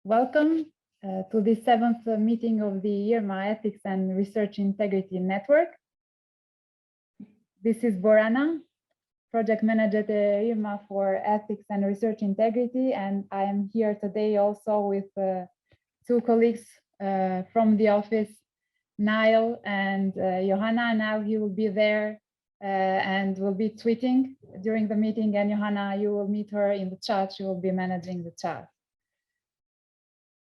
Welcome to the 7th meeting of the EARMA Ethics and Research Integrity Network. This is Borana, Project Manager at EARMA for Ethics and Research Integrity, and I am here today also with two colleagues from the office, Niall and Johanna. Now he will be there and will be tweeting during the meeting, and Johanna, you will meet her in the chat. She will be managing the chat.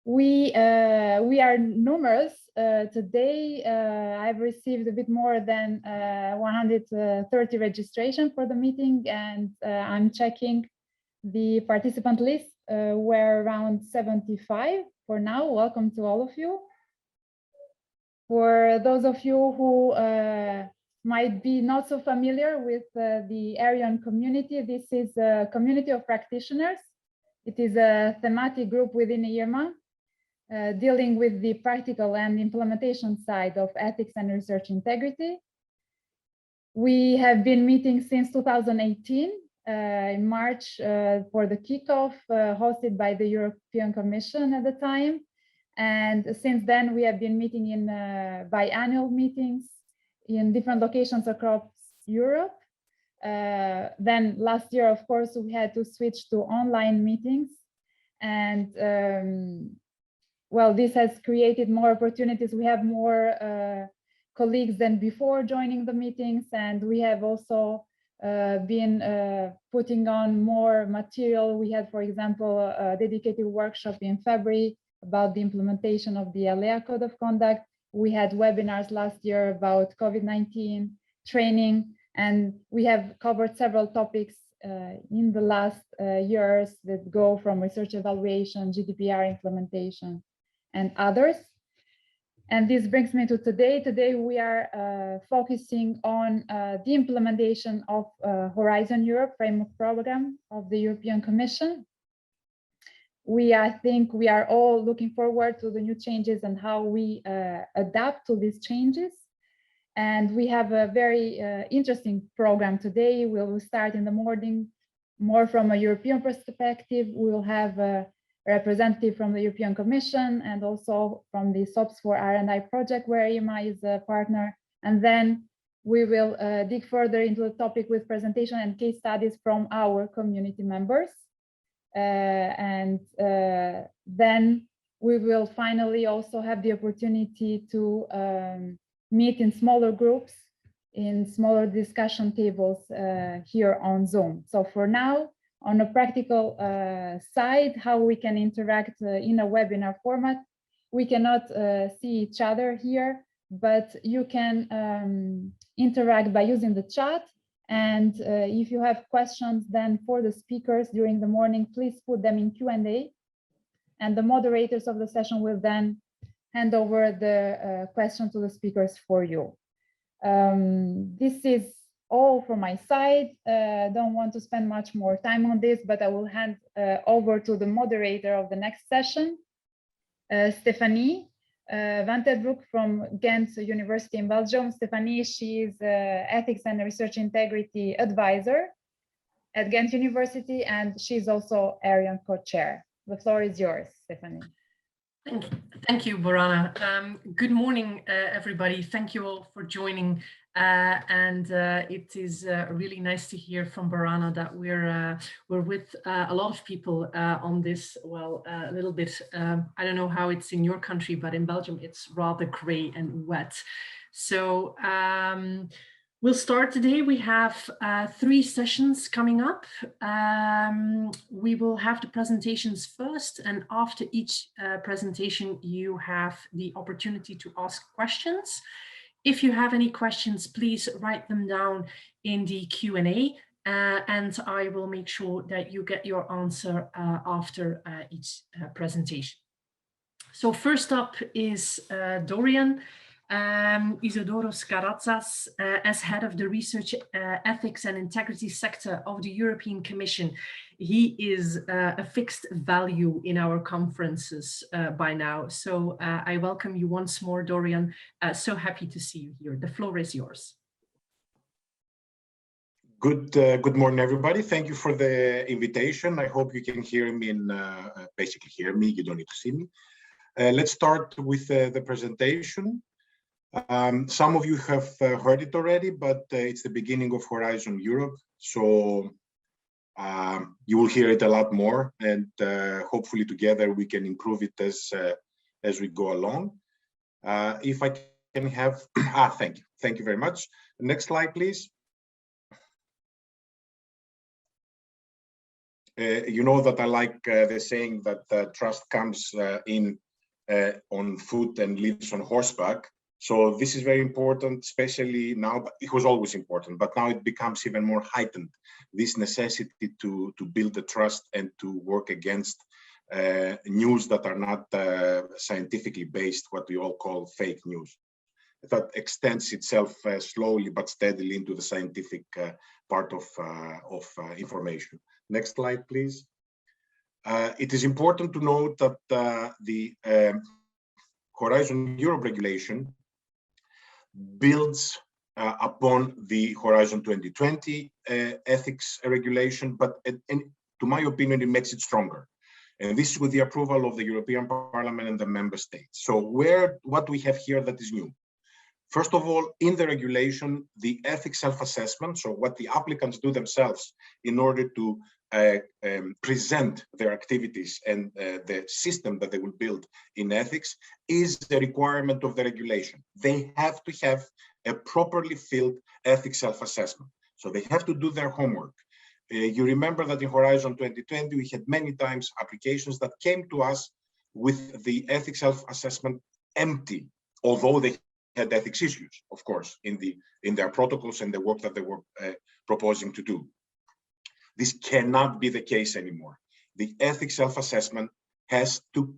We are numerous. Today, I've received a bit more than 130 registration for the meeting, and I'm checking the participant list. We're around 75 for now. Welcome to all of you. For those of you who might be not so familiar with the ERION community, this is a community of practitioners. It is a thematic group within EARMA. Dealing with the practical and implementation side of ethics and research integrity. We have been meeting since 2018 in March for the kickoff hosted by the European Commission at the time. And since then, we have been meeting in biannual meetings in different locations across Europe. Then last year, of course, we had to switch to online meetings. And well, this has created more opportunities. We have more colleagues than before joining the meetings, and we have also been putting on more material. We had, for example, a dedicated workshop in February about the implementation of the ALEA Code of Conduct. We had webinars last year about COVID-19 training, and we have covered several topics in the last years that go from research evaluation, GDPR implementation, and others. And this brings me to today. Today we are focusing on the implementation of Horizon Europe framework program of the European Commission. I think we are all looking forward to the new changes and how we adapt to these changes. And we have a very interesting program today. We will start in the morning more from a European perspective. We will have a representative from the European Commission and also from the SOPS for R&I project where EARMA is a partner. And then we will dig further into the topic with presentation and case studies from our community members. Then we will finally also have the opportunity to meet in smaller groups, in smaller discussion tables here on Zoom. So for now, on a practical side, how we can interact in a webinar format. We cannot see each other here, but you can interact by using the chat. And if you have questions then for the speakers during the morning, please put them in Q&A. And the moderators of the session will then hand over the question to the speakers for you. This is all from my side. Don't want to spend much more time on this, but I will hand over to the moderator of the next session, Stephanie Van der Broek from Ghent University in Belgium. Stephanie, she is Ethics and Research Integrity Advisor at Ghent University, and she's also ERION co-chair. The floor is yours, Stephanie. Thank you, Borana. Good morning, everybody. Thank you all for joining. It is really nice to hear from Borana that we're with a lot of people on this. Well, a little bit. I don't know how it's in your country, but in Belgium it's rather gray and wet. So we'll start today. We have 3 sessions coming up. We will have the presentations first, and after each presentation, you have the opportunity to ask questions. If you have any questions, please write them down in the Q&A, and I will make sure that you get your answer after each presentation. So first up is Dorian. Isodoros Karatsas, as head of the Research Ethics and Integrity sector of the European Commission. He is a fixed value in our conferences by now. So I welcome you once more, Dorian. So happy to see you here. The floor is yours. Good morning, everybody. Thank you for the invitation. I hope you can hear me and basically hear me. You don't need to see me. Let's start with the presentation. Some of you have heard it already, but it's the beginning of Horizon Europe. So you will hear it a lot more, and hopefully together we can improve it as we go along. If I can have, thank you. Thank you very much. Next slide, please. You know that I like the saying that trust comes in on foot and lives on horseback. So this is very important, especially now, but it was always important, but now it becomes even more heightened, this necessity to build the trust and to work against news that are not scientifically based, what we all call fake news. That extends itself slowly but steadily into the scientific part of information. Next slide, please. It is important to note that the Horizon Europe regulation builds upon the Horizon 2020 ethics regulation, but to my opinion, it makes it stronger. And this is with the approval of the European Parliament and the member states. So what we have here that is new? First of all, in the regulation, the ethics self-assessment, so what the applicants do themselves in order to present their activities and the system that they will build in ethics is the requirement of the regulation. They have to have a properly filled ethics self-assessment. So they have to do their homework. You remember that in Horizon 2020, we had many times applications that came to us with the ethics self-assessment empty, although they had ethics issues, of course, in their protocols and the work that they were proposing to do. This cannot be the case anymore. The ethics self-assessment has to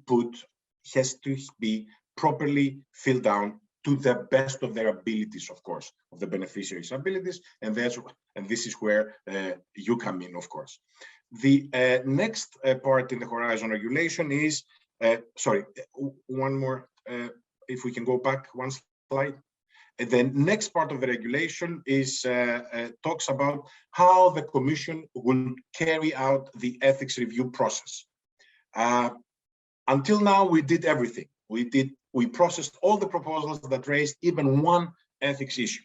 be properly filled down to the best of their abilities, of course, of the beneficiaries' abilities, and this is where you come in, of course. The next part in the Horizon regulation is, sorry, one more, if we can go back one slide. And the next part of the regulation is talks about how the Commission will carry out the ethics review process. Until now, we did everything. We processed all the proposals that raised even one ethics issue.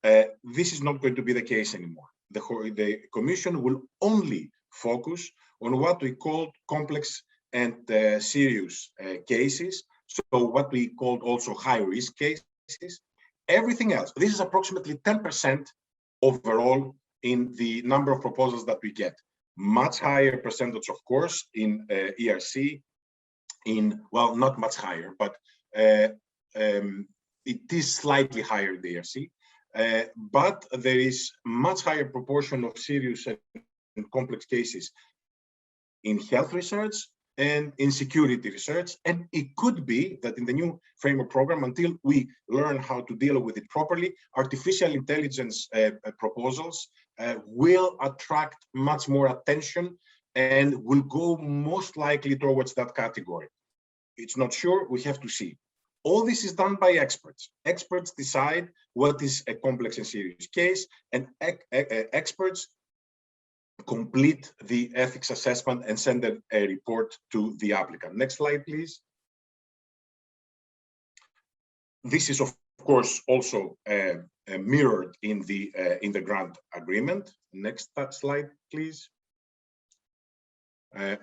This is not going to be the case anymore. The Commission will only focus on what we call complex and serious cases. So what we called also high-risk cases. Everything else, this is approximately 10% overall in the number of proposals that we get. Much higher percentage, of course, in ERC, well, not much higher, but it is slightly higher in the ERC, but there is much higher proportion of serious and complex cases in health research and in security research. And it could be that in the new framework program, until we learn how to deal with it properly, artificial intelligence proposals will attract much more attention and will go most likely towards that category. It's not sure, we have to see. All this is done by experts. Experts decide what is a complex and serious case, and experts complete the ethics assessment and send a report to the applicant. Next slide, please. This is, of course, also mirrored in the grant agreement. Next slide, please.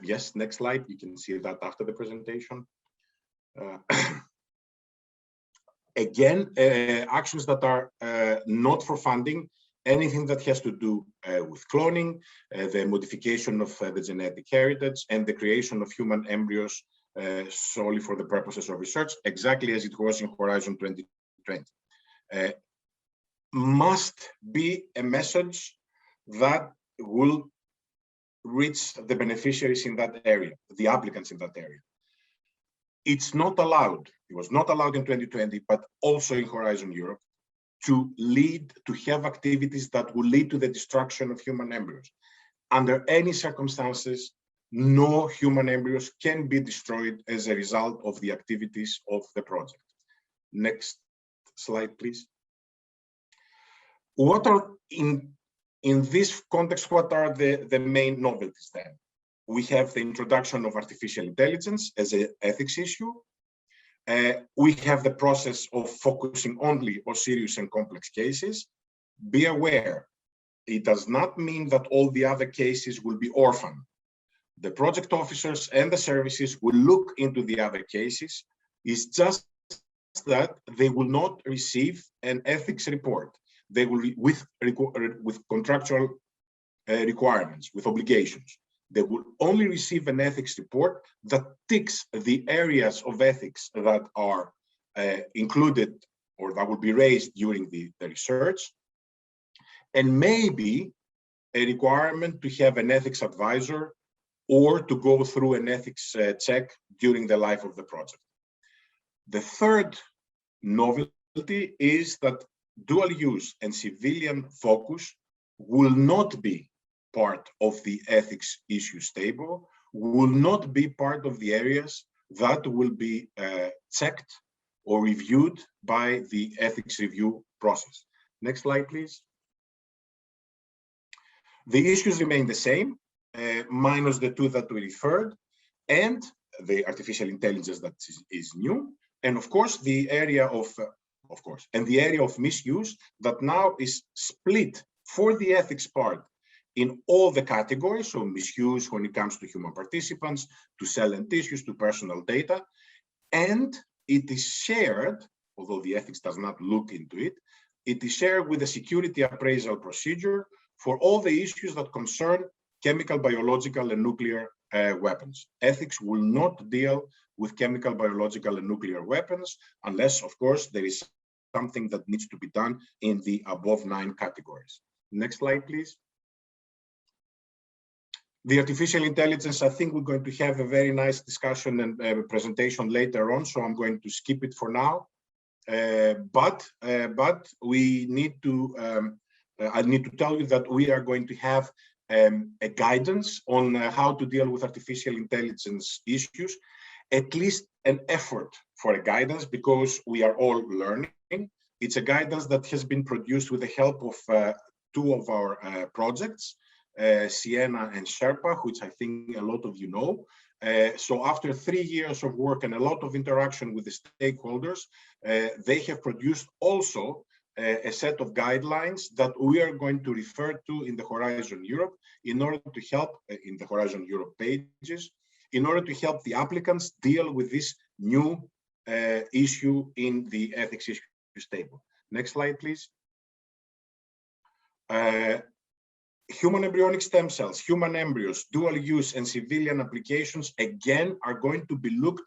Yes, next slide. You can see that after the presentation. Again, actions that are not for funding, anything that has to do with cloning, the modification of the genetic heritage, and the creation of human embryos solely for the purposes of research, exactly as it was in Horizon 2020. Must be a message that will reach the beneficiaries in that area, the applicants in that area. It's not allowed, it was not allowed in 2020, but also in Horizon Europe, to have activities that will lead to the destruction of human embryos. Under any circumstances, no human embryos can be destroyed as a result of the activities of the project. Next slide, please. What are In this context, what are the main novelties then? We have the introduction of artificial intelligence as an ethics issue. We have the process of focusing only on serious and complex cases. Be aware, it does not mean that all the other cases will be orphaned. The project officers and the services will look into the other cases. It's just that they will not receive an ethics report. They will, with contractual requirements, with obligations. They will only receive an ethics report that ticks the areas of ethics that are included or that will be raised during the research, and maybe a requirement to have an ethics advisor or to go through an ethics check during the life of the project. The third novelty is that dual use and civilian focus will not be part of the ethics issues table, will not be part of the areas that will be checked or reviewed by the ethics review process. Next slide, please. The issues remain the same, minus the two that we referred, and the artificial intelligence that is new, and of course the area of misuse that now is split for the ethics part in all the categories. So misuse when it comes to human participants, to cell and tissues, to personal data, and it is shared, although the ethics does not look into it, it is shared with the security appraisal procedure for all the issues that concern chemical, biological, and nuclear weapons. Ethics will not deal with chemical, biological, and nuclear weapons unless, of course, there is something that needs to be done in the above 9 categories. Next slide, please. The artificial intelligence, I think we're going to have a very nice discussion and presentation later on, so I'm going to skip it for now. But we need to, I need to tell you that we are going to have a guidance on how to deal with artificial intelligence issues, at least an effort for a guidance, because we are all learning. It's a guidance that has been produced with the help of 2 of our projects, Sienna and Sherpa, which I think a lot of you know. So after 3 years of work and a lot of interaction with the stakeholders, they have produced also a set of guidelines that we are going to refer to in the Horizon Europe in order to help, in the Horizon Europe pages, in order to help the applicants deal with this new issue in the ethics issues table. Next slide, please. Human embryonic stem cells, human embryos, dual use, and civilian applications, again, are going to be looked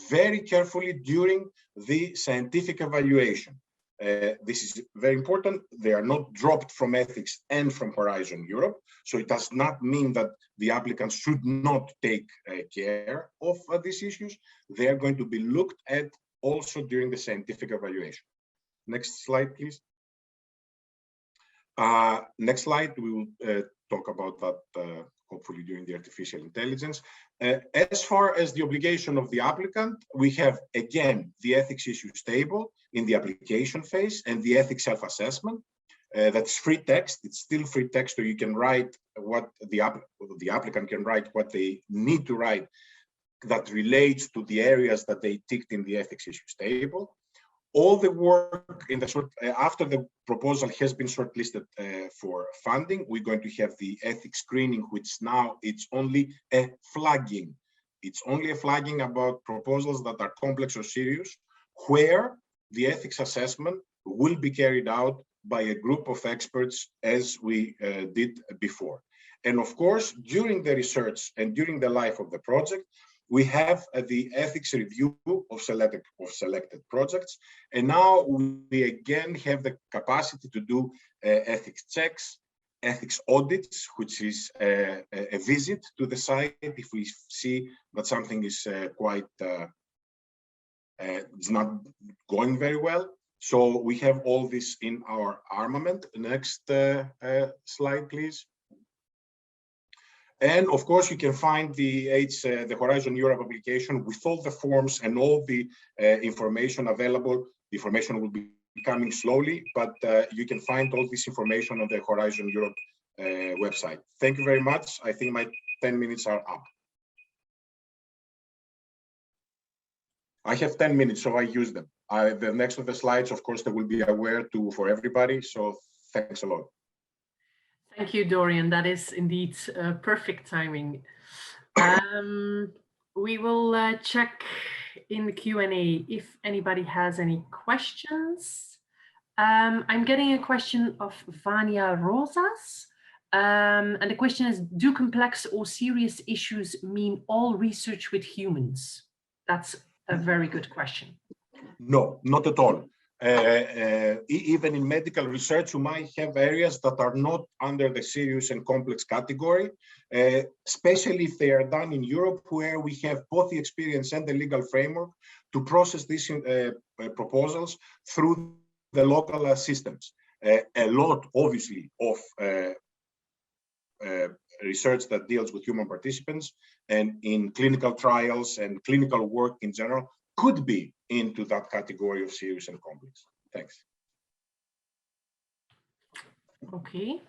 very carefully during the scientific evaluation. This is very important. They are not dropped from ethics and from Horizon Europe. So it does not mean that the applicants should not take care of these issues. They are going to be looked at also during the scientific evaluation. Next slide, please. Next slide, we will talk about that hopefully during the artificial intelligence. As far as the obligation of the applicant, we have again the ethics issues table in the application phase and the ethics self-assessment. That's free text. It's still free text, so you can write what the applicant can write what they need to write that relates to the areas that they ticked in the ethics issues table. All the work in the after the proposal has been shortlisted for funding, we're going to have the ethics screening, which now it's only a flagging. It's only a flagging about proposals that are complex or serious, where the ethics assessment will be carried out by a group of experts as we did before. And of course, during the research and during the life of the project, we have the ethics review of selected projects. And now we again have the capacity to do ethics checks, ethics audits, which is a visit to the site if we see that something is it's not going very well. So we have all this in our armament. Next slide, please. And of course, you can find the Horizon Europe application with all the forms and all the information available. The information will be coming slowly, but you can find all this information on the Horizon Europe website. Thank you very much. I think my 10 minutes are up. I have 10 minutes, so I use them. The next of the slides, of course, they will be aware for everybody. So thanks a lot. Thank you, Dorian. That is indeed perfect timing. We will check in the Q&A if anybody has any questions. I'm getting a question of Vania Rosas. And the question is, do complex or serious issues mean all research with humans? That's a very good question. No, not at all. Even in medical research, you might have areas that are not under the serious and complex category, especially if they are done in Europe, where we have both the experience and the legal framework to process these proposals through the local systems. A lot, obviously, of research that deals with human participants and in clinical trials and clinical work in general could be into that category of serious and complex. Thanks. Okay.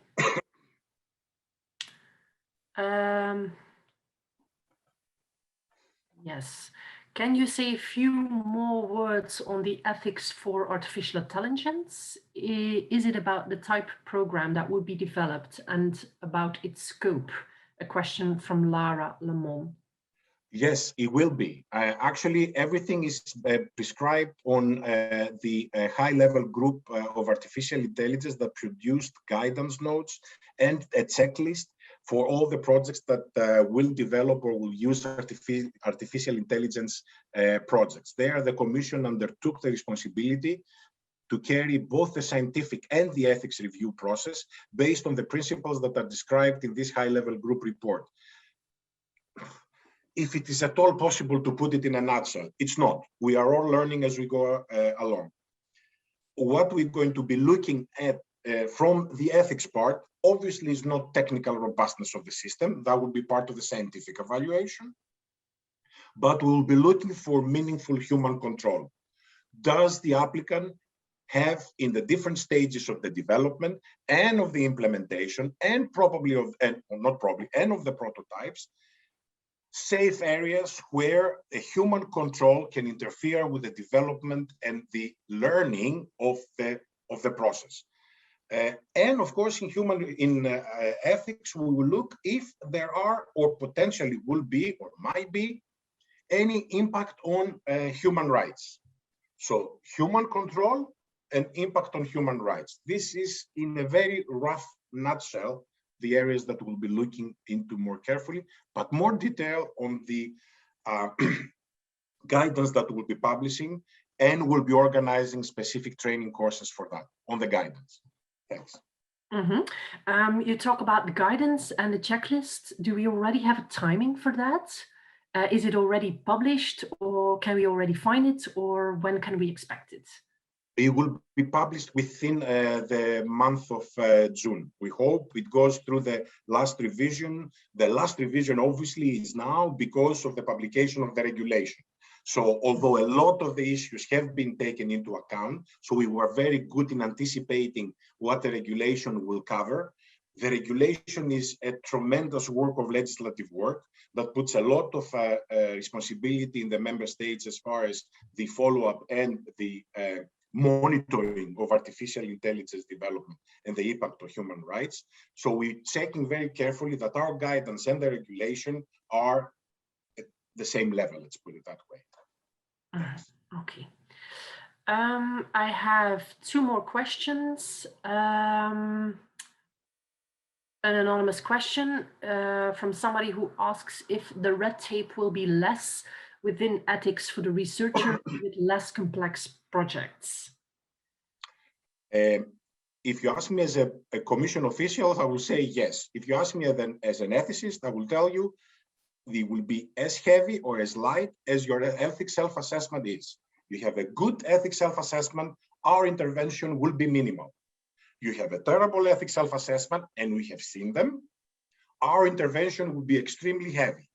Yes. Can you say a few more words on the ethics for artificial intelligence? Is it about the type program that would be developed and about its scope? A question from Lara Lemon. Yes, it will be. Actually, everything is prescribed on the high-level group of artificial intelligence that produced guidance notes and a checklist for all the projects that will develop or will use artificial intelligence projects. There, the Commission undertook the responsibility to carry both the scientific and the ethics review process based on the principles that are described in this high-level group report. If it is at all possible to put it in a nutshell, it's not. We are all learning as we go along. What we're going to be looking at from the ethics part, obviously, is not technical robustness of the system. That would be part of the scientific evaluation. But we'll be looking for meaningful human control. Does the applicant have, in the different stages of the development and of the implementation, and probably of, and not probably, and of the prototypes, safe areas where a human control can interfere with the development and the learning of the process. And of course, in ethics, we will look if there are or potentially will be or might be any impact on human rights. So human control and impact on human rights. This is, in a very rough nutshell, the areas that we'll be looking into more carefully, but more detail on the guidance that we'll be publishing, and we'll be organizing specific training courses for that, on the guidance. Thanks. Mm-hmm. You talk about the guidance and the checklist. Do we already have a timing for that? Is it already published, or can we already find it, or when can we expect it? It will be published within the month of June. We hope it goes through the last revision. The last revision obviously is now because of the publication of the regulation. So although a lot of the issues have been taken into account, so we were very good in anticipating what the regulation will cover. The regulation is a tremendous work of legislative work that puts a lot of responsibility in the member states as far as the follow-up and the monitoring of artificial intelligence development and the impact on human rights. So we're checking very carefully that our guidance and the regulation are at the same level, let's put it that way. Okay. I have two more questions. An anonymous question from somebody who asks if the red tape will be less within ethics for the researcher with less complex projects. If you ask me as a commission official, I will say yes. If you ask me as an ethicist, I will tell you they will be as heavy or as light as your ethics self-assessment is. You have a good ethics self-assessment, our intervention will be minimal. You have a terrible ethics self-assessment, and we have seen them, our intervention will be extremely heavy.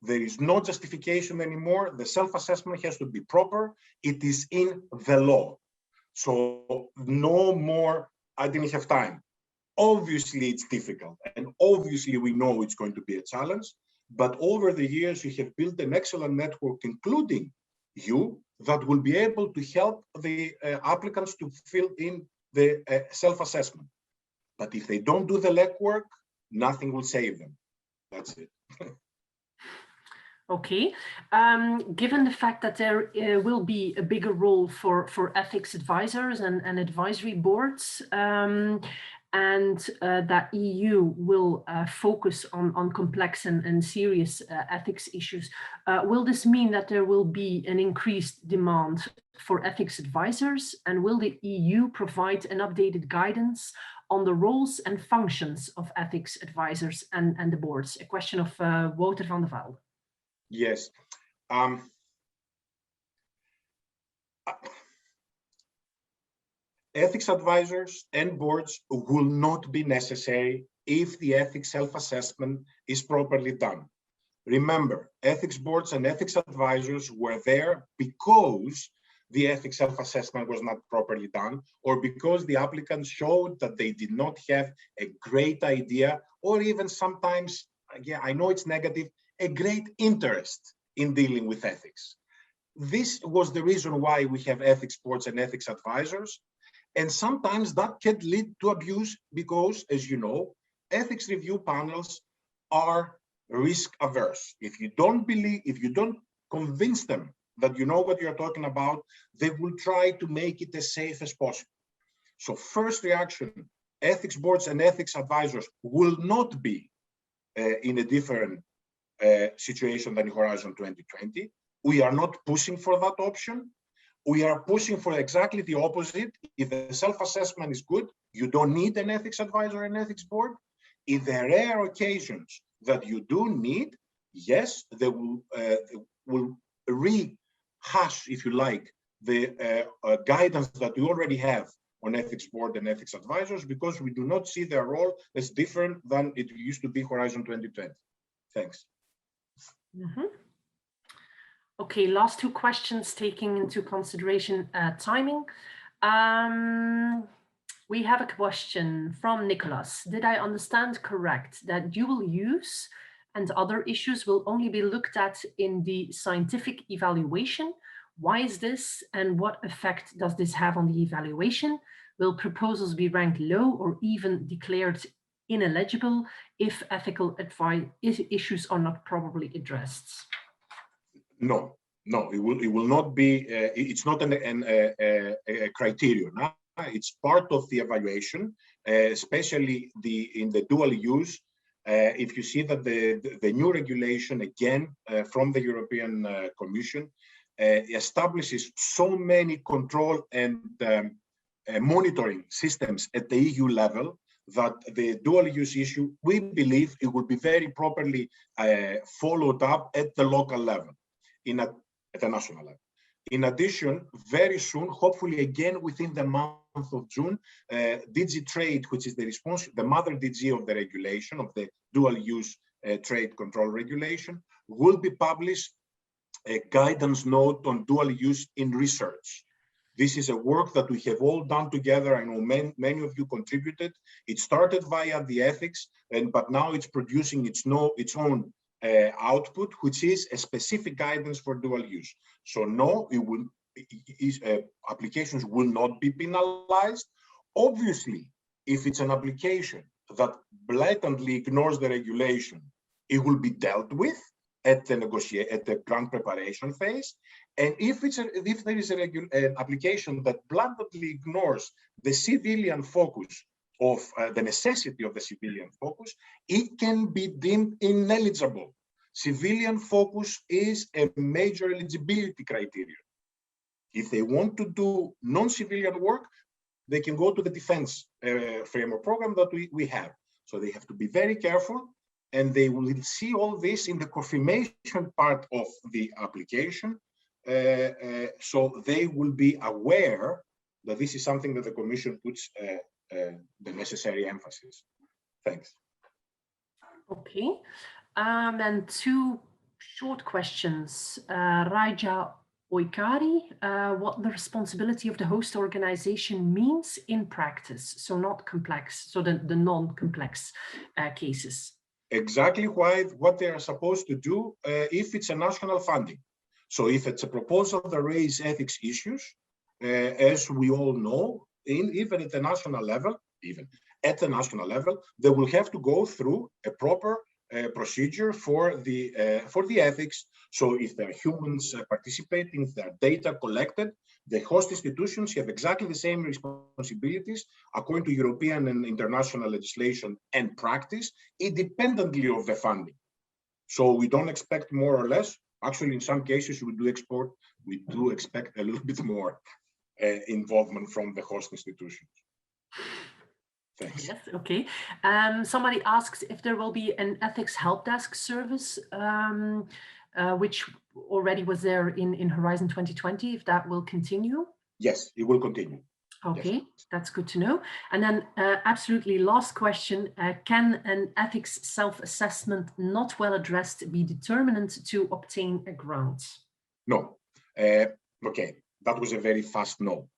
There is no justification anymore. The self-assessment has to be proper. It is in the law. So no more, I didn't have time. Obviously, it's difficult, and obviously we know it's going to be a challenge, but over the years, you have built an excellent network, including you, that will be able to help the applicants to fill in the self-assessment. But if they don't do the legwork, nothing will save them. That's it. Okay. Given the fact that there will be a bigger role for ethics advisors and advisory boards, and that EU will focus on complex and serious ethics issues, will this mean that there will be an increased demand for ethics advisors? And will the EU provide an updated guidance on the roles and functions of ethics advisors and the boards? A question of Wouter van der Velde. Yes. Ethics advisors and boards will not be necessary if the ethics self-assessment is properly done. Remember, ethics boards and ethics advisors were there because the ethics self-assessment was not properly done, or because the applicants showed that they did not have a great idea, or even sometimes, again, I know it's negative, a great interest in dealing with ethics. This was the reason why we have ethics boards and ethics advisors. And sometimes that can lead to abuse because, as you know, ethics review panels are risk averse. If you don't convince them that you know what you're talking about, they will try to make it as safe as possible. So first reaction, ethics boards and ethics advisors will not be in a different situation than Horizon 2020. We are not pushing for that option. We are pushing for exactly the opposite. If the self-assessment is good, you don't need an ethics advisor and ethics board. In the rare occasions that you do need, yes, they will rehash, if you like, the guidance that we already have on ethics board and ethics advisors, because we do not see their role as different than it used to be Horizon 2020. Thanks. Mm-hmm. Okay, last two questions taking into consideration timing. We have a question from Nicholas. Did I understand correct that dual use and other issues will only be looked at in the scientific evaluation? Why is this, and what effect does this have on the evaluation? Will proposals be ranked low or even declared ineligible if ethical issues are not properly addressed? No, it will not be. It's not a criterion. It's part of the evaluation, especially in the dual use. If you see that the new regulation, again, from the European Commission, establishes so many control and monitoring systems at the EU level, that the dual use issue, we believe it will be very properly followed up at the local level, at the national level. In addition, very soon, hopefully again within the month of June, DG Trade, which is the mother DG of the regulation, of the dual use trade control regulation, will be published a guidance note on dual use in research. This is a work that we have all done together. I know many of you contributed. It started via the ethics, but now it's producing its own output, which is a specific guidance for dual use. So no, applications will not be penalized. Obviously, if it's an application that blatantly ignores the regulation, it will be dealt with at the grant preparation phase. And if there is an application that blatantly ignores the civilian focus of the necessity of the civilian focus, it can be deemed ineligible. Civilian focus is a major eligibility criterion. If they want to do non-civilian work, they can go to the defense framework program that we have. So they have to be very careful, and they will see all this in the confirmation part of the application. So they will be aware that this is something that the Commission puts the necessary emphasis. Thanks. Okay, and two short questions. Raja Oikari, what the responsibility of the host organization means in practice, so not complex, so the non-complex cases. Exactly what they are supposed to do if it's a national funding. So if it's a proposal that raises ethics issues, as we all know, even at the national level, they will have to go through a proper procedure for the ethics. So if there are humans participating, if there are data collected, the host institutions have exactly the same responsibilities according to European and international legislation and practice, independently of the funding. So we don't expect more or less. Actually, in some cases, we do expect a little bit more involvement from the host institutions. Thanks. Yes, okay. Somebody asks if there will be an ethics help desk service, which already was there in Horizon 2020, if that will continue. Yes, it will continue. Okay, yes. That's good to know. And then absolutely last question, can an ethics self-assessment not well addressed be determinant to obtain a grant? No. Okay, that was a very fast no.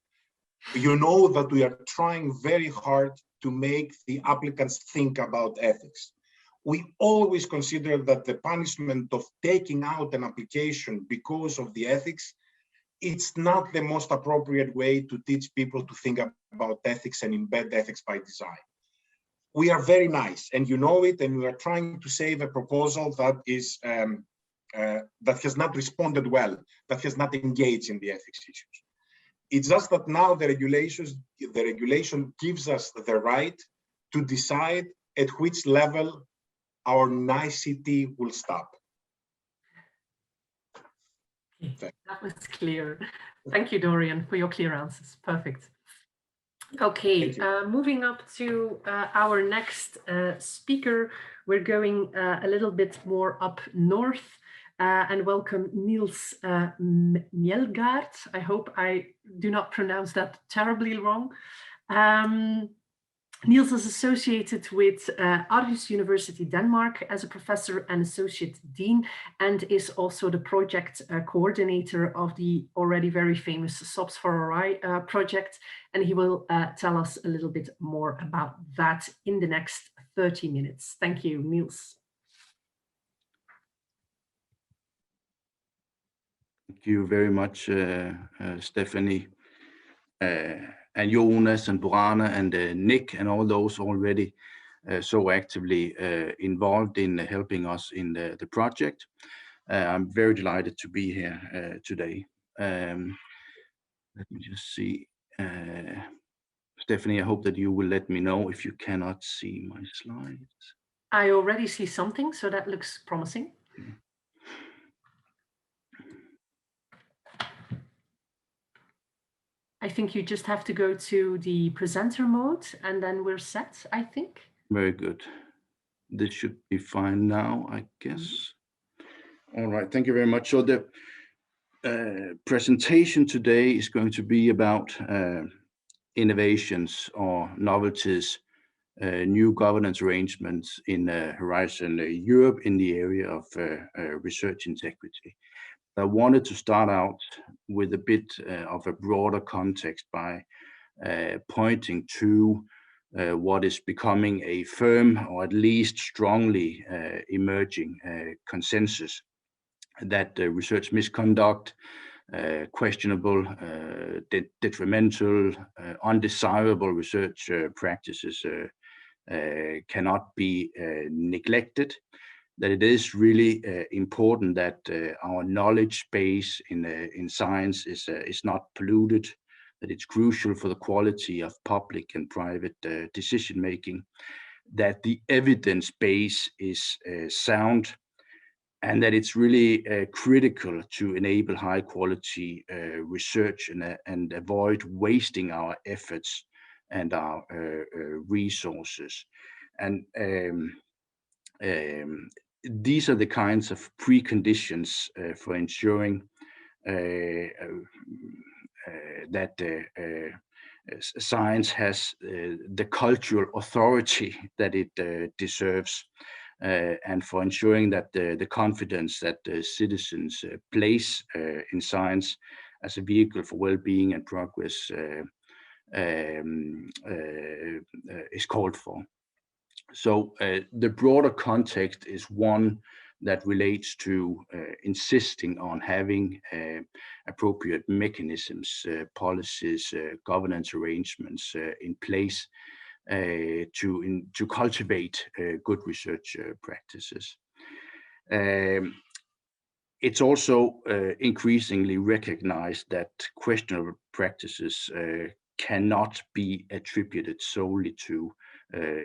You know that we are trying very hard to make the applicants think about ethics. We always consider that the punishment of taking out an application because of the ethics, it's not the most appropriate way to teach people to think about ethics and embed ethics by design. We are very nice, and you know it, and we are trying to save a proposal that is that has not responded well, that has not engaged in the ethics issues. It's just that now the regulation gives us the right to decide at which level our nicety will stop. Okay, that was clear. Thank you, Dorian, for your clear answers. Perfect. Okay, moving up to our next speaker, we're going a little bit more up north. And welcome Niels Mjelgaard. I hope I do not pronounce that terribly wrong. Niels is associated with Aarhus University, Denmark as a professor and associate dean, and is also the project coordinator of the already very famous SOPs for ORI project. And he will tell us a little bit more about that in the next 30 minutes. Thank you, Niels. Thank you very much, Stephanie, and Jonas and Borana and Nick and all those already so actively involved in helping us in the project. I'm very delighted to be here today. Let me just see. Stephanie, I hope that you will let me know if you cannot see my slides. I already see something, so that looks promising. Okay. I think you just have to go to the presenter mode and then we're set, I think. Very good. This should be fine now, I guess. All right, thank you very much. So the presentation today is going to be about innovations or novelties, new governance arrangements in Horizon Europe in the area of research integrity. I wanted to start out with a bit of a broader context by pointing to what is becoming a firm or at least strongly emerging consensus that research misconduct, questionable, detrimental, undesirable research practices cannot be neglected. That it is really important that our knowledge base in science is not polluted, that it's crucial for the quality of public and private decision making, that the evidence base is sound, and that it's really critical to enable high quality research and avoid wasting our efforts and our resources. And these are the kinds of preconditions for ensuring that science has the cultural authority that it deserves. and for ensuring that the confidence that the citizens place in science as a vehicle for well-being and progress is called for. So the broader context is one that relates to insisting on having appropriate mechanisms, policies, governance arrangements in place to cultivate good research practices. It's also increasingly recognized that questionable practices cannot be attributed solely to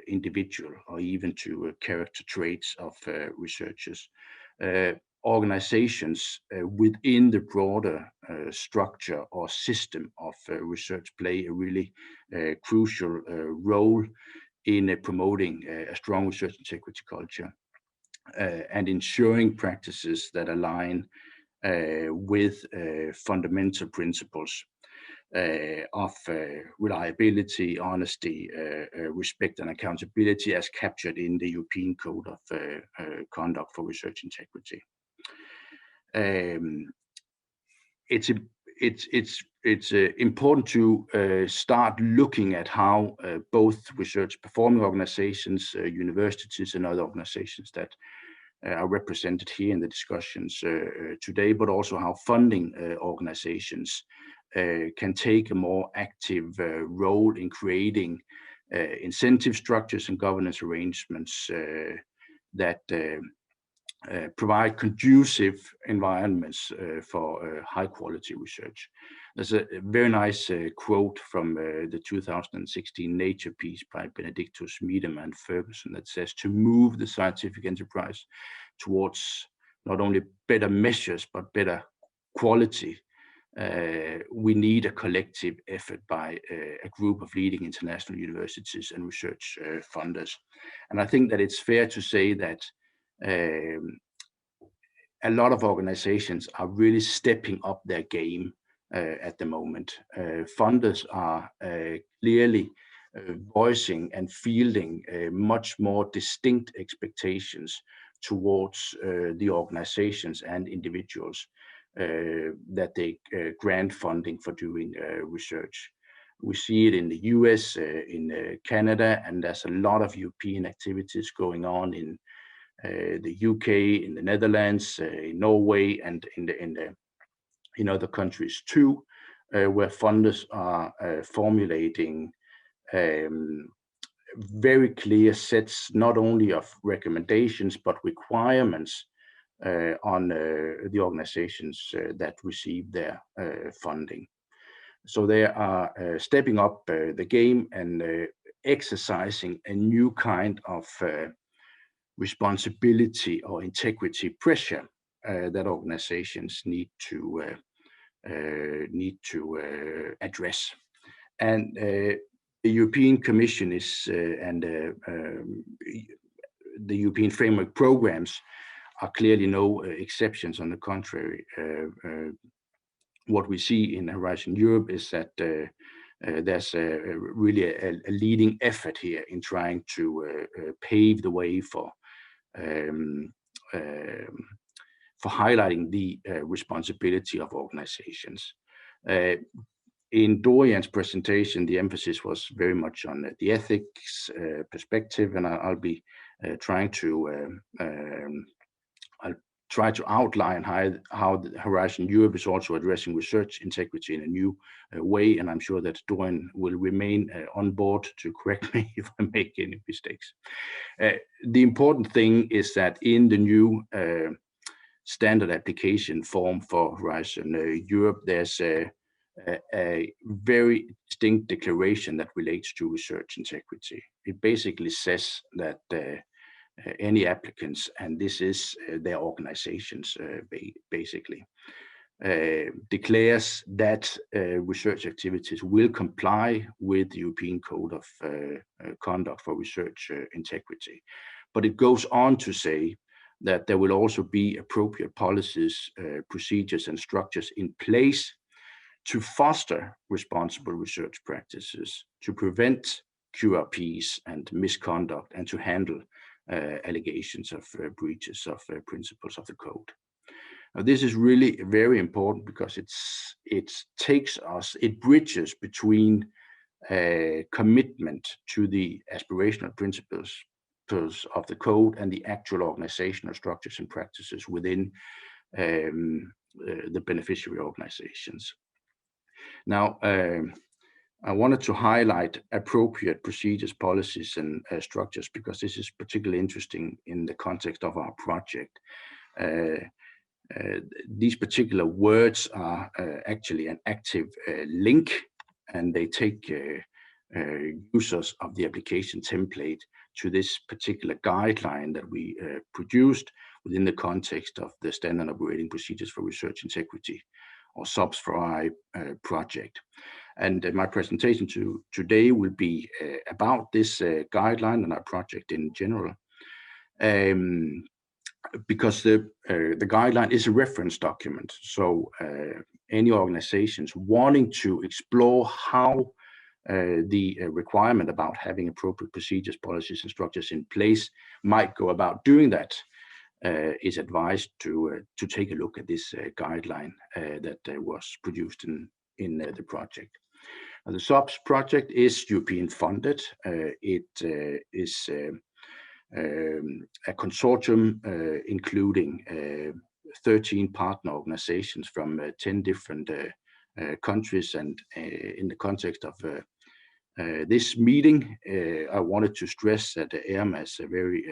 individual or even to character traits of researchers. Organizations within the broader structure or system of research play a really crucial role in promoting a strong research integrity culture and ensuring practices that align with fundamental principles of reliability, honesty, respect and accountability as captured in the European Code of Conduct for Research Integrity. It's important to start looking at how both research performing organizations, universities and other organizations that are represented here in the discussions today, but also how funding organizations can take a more active role in creating incentive structures and governance arrangements that provide conducive environments for high quality research. There's a very nice quote from the 2016 Nature piece by Benedictus, Miedema and Ferguson that says, to move the scientific enterprise towards not only better measures, but better quality, we need a collective effort by a group of leading international universities and research funders. And I think that it's fair to say that a lot of organizations are really stepping up their game at the moment. Funders are clearly voicing and fielding much more distinct expectations towards the organizations and individuals that they grant funding for doing research. We see it in the US, in Canada, and there's a lot of European activities going on in the UK, in the Netherlands, in Norway, and in other countries too, where funders are formulating very clear sets, not only of recommendations, but requirements on the organizations that receive their funding. So they are stepping up the game and exercising a new kind of responsibility or integrity pressure that organizations need to address. And the European Commission is and the European framework programs are clearly no exceptions. On the contrary, what we see in Horizon Europe is that there's really a leading effort here in trying to pave the way for highlighting the responsibility of organizations. In Dorian's presentation, the emphasis was very much on the ethics perspective, and I'll be trying to outline how the Horizon Europe is also addressing research integrity in a new way, and I'm sure that Dorian will remain on board to correct me if I make any mistakes. The important thing is that in the new standard application form for Horizon Europe, there's a very distinct declaration that relates to research integrity. It basically says that any applicants, and this is their organizations basically, declares that research activities will comply with the European Code of Conduct for Research Integrity. But it goes on to say that there will also be appropriate policies, procedures and structures in place to foster responsible research practices, to prevent QRPs and misconduct, and to handle allegations of breaches of principles of the code. Now, this is really very important because it bridges between commitment to the aspirational principles of the code and the actual organizational structures and practices within the beneficiary organizations. Now, I wanted to highlight appropriate procedures, policies, and structures because this is particularly interesting in the context of our project. These particular words are actually an active link, and they take users of the application template to this particular guideline that we produced within the context of the Standard Operating Procedures for Research Integrity, or SOPs for our project. And my presentation today will be about this guideline and our project in general, because the guideline is a reference document. So any organizations wanting to explore how the requirement about having appropriate procedures, policies, and structures in place might go about doing that is advised to take a look at this guideline that was produced in the project. The SOPs project is European funded. It is a consortium including 13 partner organizations from 10 different countries, and in the context of this meeting, I wanted to stress that EARMA is a very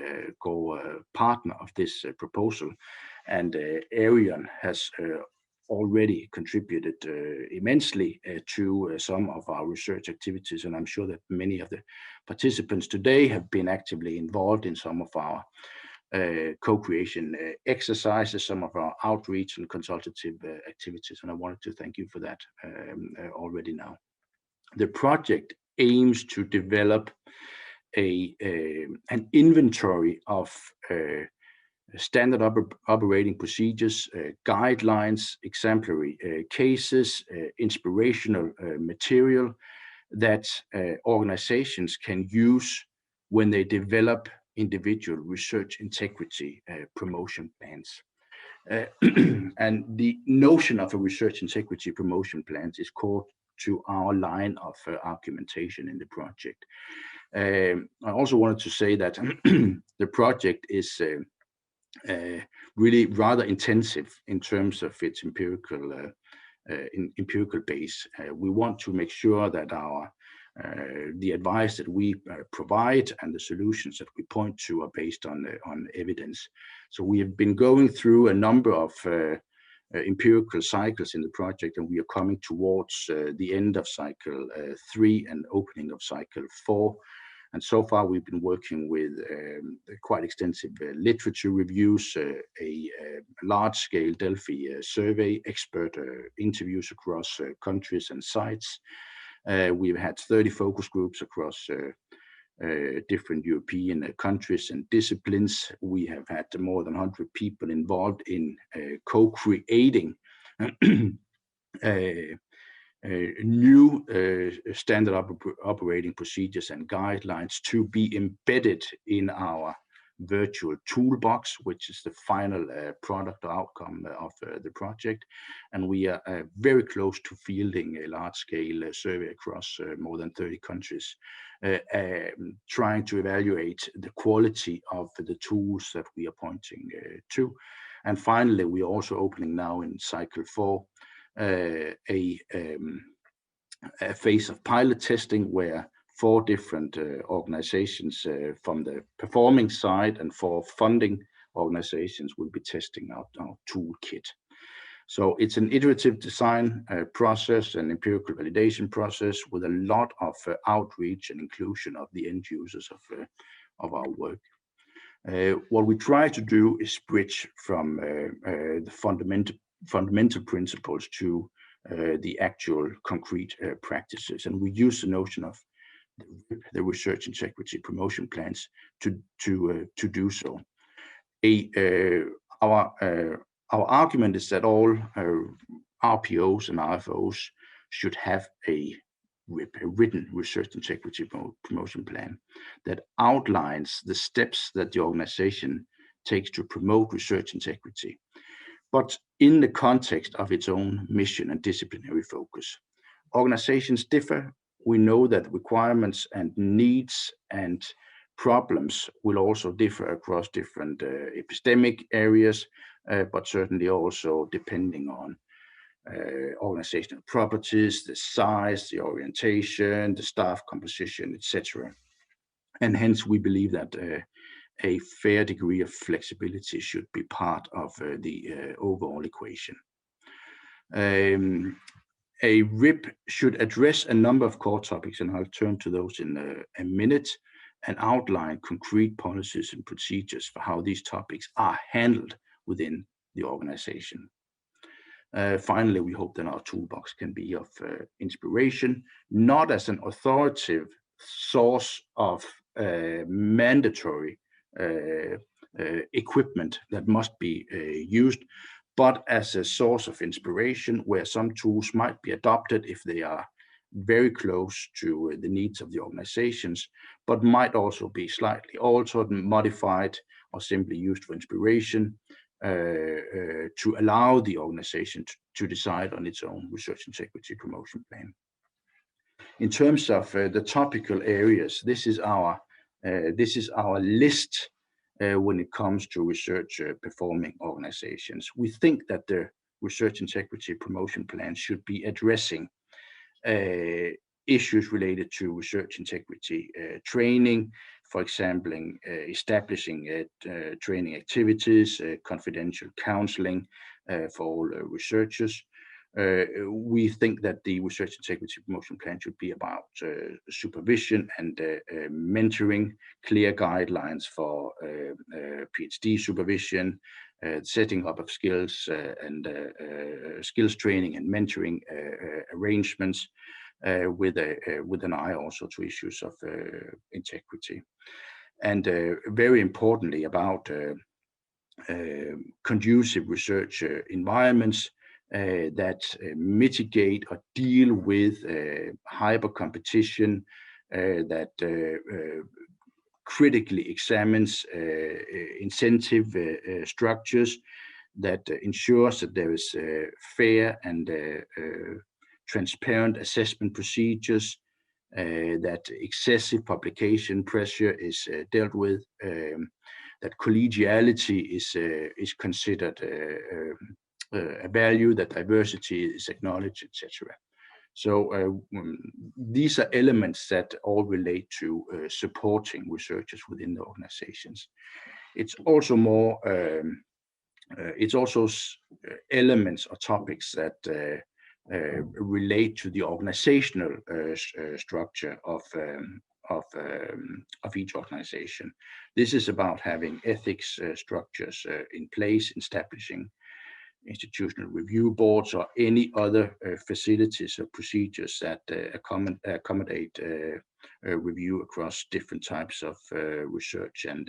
core partner of this proposal, and ERION has already contributed immensely to some of our research activities, and I'm sure that many of the participants today have been actively involved in some of our co-creation exercises, some of our outreach and consultative activities, and I wanted to thank you for that already now. The project aims to develop an inventory of standard operating procedures, guidelines, exemplary cases, inspirational material that organizations can use when they develop individual research integrity promotion plans. And the notion of a research integrity promotion plans is core to our line of argumentation in the project. I also wanted to say that the project is really rather intensive in terms of its empirical base. We want to make sure that the advice that we provide and the solutions that we point to are based on evidence. So we have been going through a number of empirical cycles in the project, and we are coming towards the end of cycle 3 and opening of cycle 4. And so far, we've been working with quite extensive literature reviews, a large-scale Delphi survey, expert interviews across countries and sites. We've had 30 focus groups across different European countries and disciplines. We have had more than 100 people involved in co-creating new standard operating procedures and guidelines to be embedded in our virtual toolbox, which is the final product or outcome of the project. And we are very close to fielding a large-scale survey across more than 30 countries, trying to evaluate the quality of the tools that we are pointing to. And finally, we are also opening now in cycle 4 a phase of pilot testing where 4 different organizations from the performing side and 4 funding organizations will be testing out our toolkit. So it's an iterative design process, an empirical validation process with a lot of outreach and inclusion of the end users of our work. What we try to do is bridge from the fundamental principles to the actual concrete practices, and we use the notion of the research integrity promotion plans to do so. Our argument is that all RPOs and RFOs should have a RIP, a written research integrity promotion plan, that outlines the steps that the organization takes to promote research integrity, but in the context of its own mission and disciplinary focus. Organizations differ. We know that requirements and needs and problems will also differ across different epistemic areas, but certainly also depending on organizational properties, the size, the orientation, the staff composition, etc. And hence we believe that a fair degree of flexibility should be part of the overall equation. A RIP should address a number of core topics, and I'll turn to those in a minute, and outline concrete policies and procedures for how these topics are handled within the organization. Finally, we hope that our toolbox can be of inspiration, not as an authoritative source of mandatory equipment that must be used, but as a source of inspiration where some tools might be adopted if they are very close to the needs of the organizations, but might also be slightly altered and modified or simply used for inspiration to allow the organization to decide on its own research integrity promotion plan. In terms of the topical areas, this is our list when it comes to research performing organizations. We think that the research integrity promotion plan should be addressing issues related to research integrity training, for example, establishing training activities, confidential counseling for all researchers. We think that the research integrity promotion plan should be about supervision and mentoring, clear guidelines for PhD supervision, setting up of skills and skills training and mentoring arrangements, with an eye also to issues of integrity, and very importantly about conducive research environments that mitigate or deal with hyper competition, that critically examines incentive structures, that ensures that there is fair and transparent assessment procedures, that excessive publication pressure is dealt with, that collegiality is considered a value, that diversity is acknowledged, etc. So these are elements that all relate to supporting researchers within the organizations. It's also more, elements or topics that relate to the organizational structure of each organization. This is about having ethics structures in place, establishing institutional review boards or any other facilities or procedures that accommodate review across different types of research and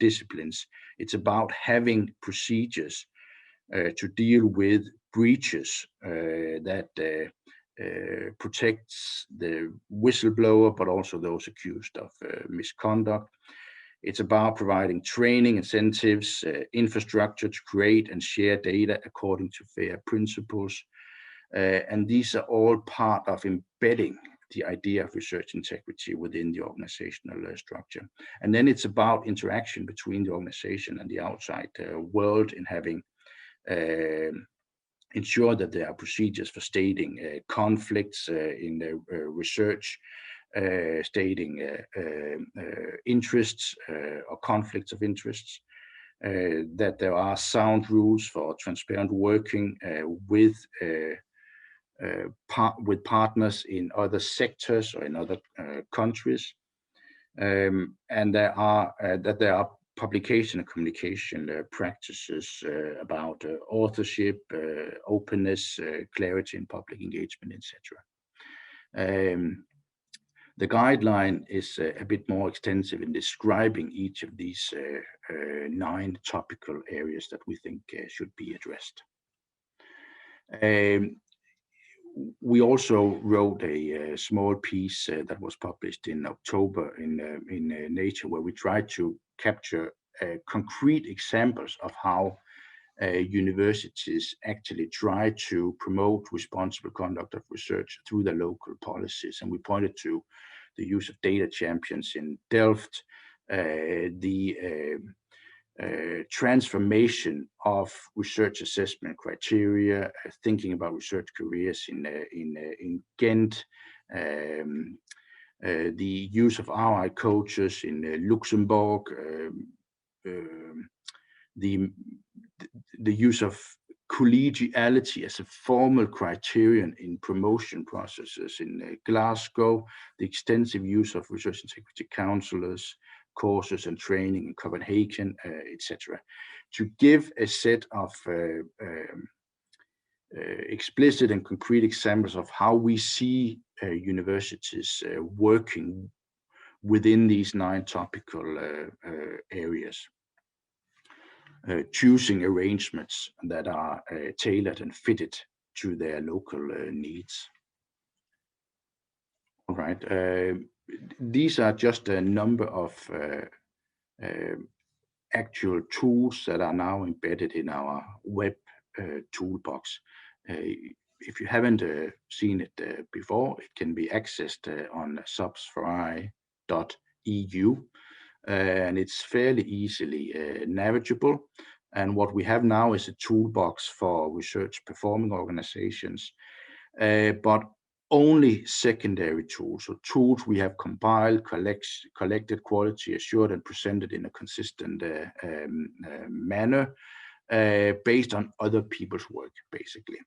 disciplines. It's about having procedures to deal with breaches that protects the whistleblower, but also those accused of misconduct. It's about providing training, incentives, infrastructure to create and share data according to fair principles. And these are all part of embedding the idea of research integrity within the organizational structure. And then it's about interaction between the organization and the outside world in having ensure that there are procedures for stating conflicts in the research, stating interests or conflicts of interests, that there are sound rules for transparent working with partners in other sectors or in other countries, and there are publication and communication practices about authorship, openness, clarity in public engagement, etc. The guideline is a bit more extensive in describing each of these 9 topical areas that we think should be addressed. we also wrote a small piece that was published in October in Nature, where we tried to capture concrete examples of how universities actually try to promote responsible conduct of research through their local policies. And we pointed to the use of data champions in Delft, the transformation of research assessment criteria, thinking about research careers in Ghent, the use of RI coaches in Luxembourg, the use of collegiality as a formal criterion in promotion processes in Glasgow, the extensive use of research integrity counselors, courses and training in Copenhagen, etc., to give a set of explicit and concrete examples of how we see universities working within these 9 topical areas, choosing arrangements that are tailored and fitted to their local needs. All right. These are just a number of actual tools that are now embedded in our web toolbox. If you haven't seen it before, it can be accessed on subsforai.eu, and it's fairly easily navigable. And what we have now is a toolbox for research performing organizations, but only secondary tools, so tools we have compiled, collected, quality assured, and presented in a consistent manner based on other people's work, basically.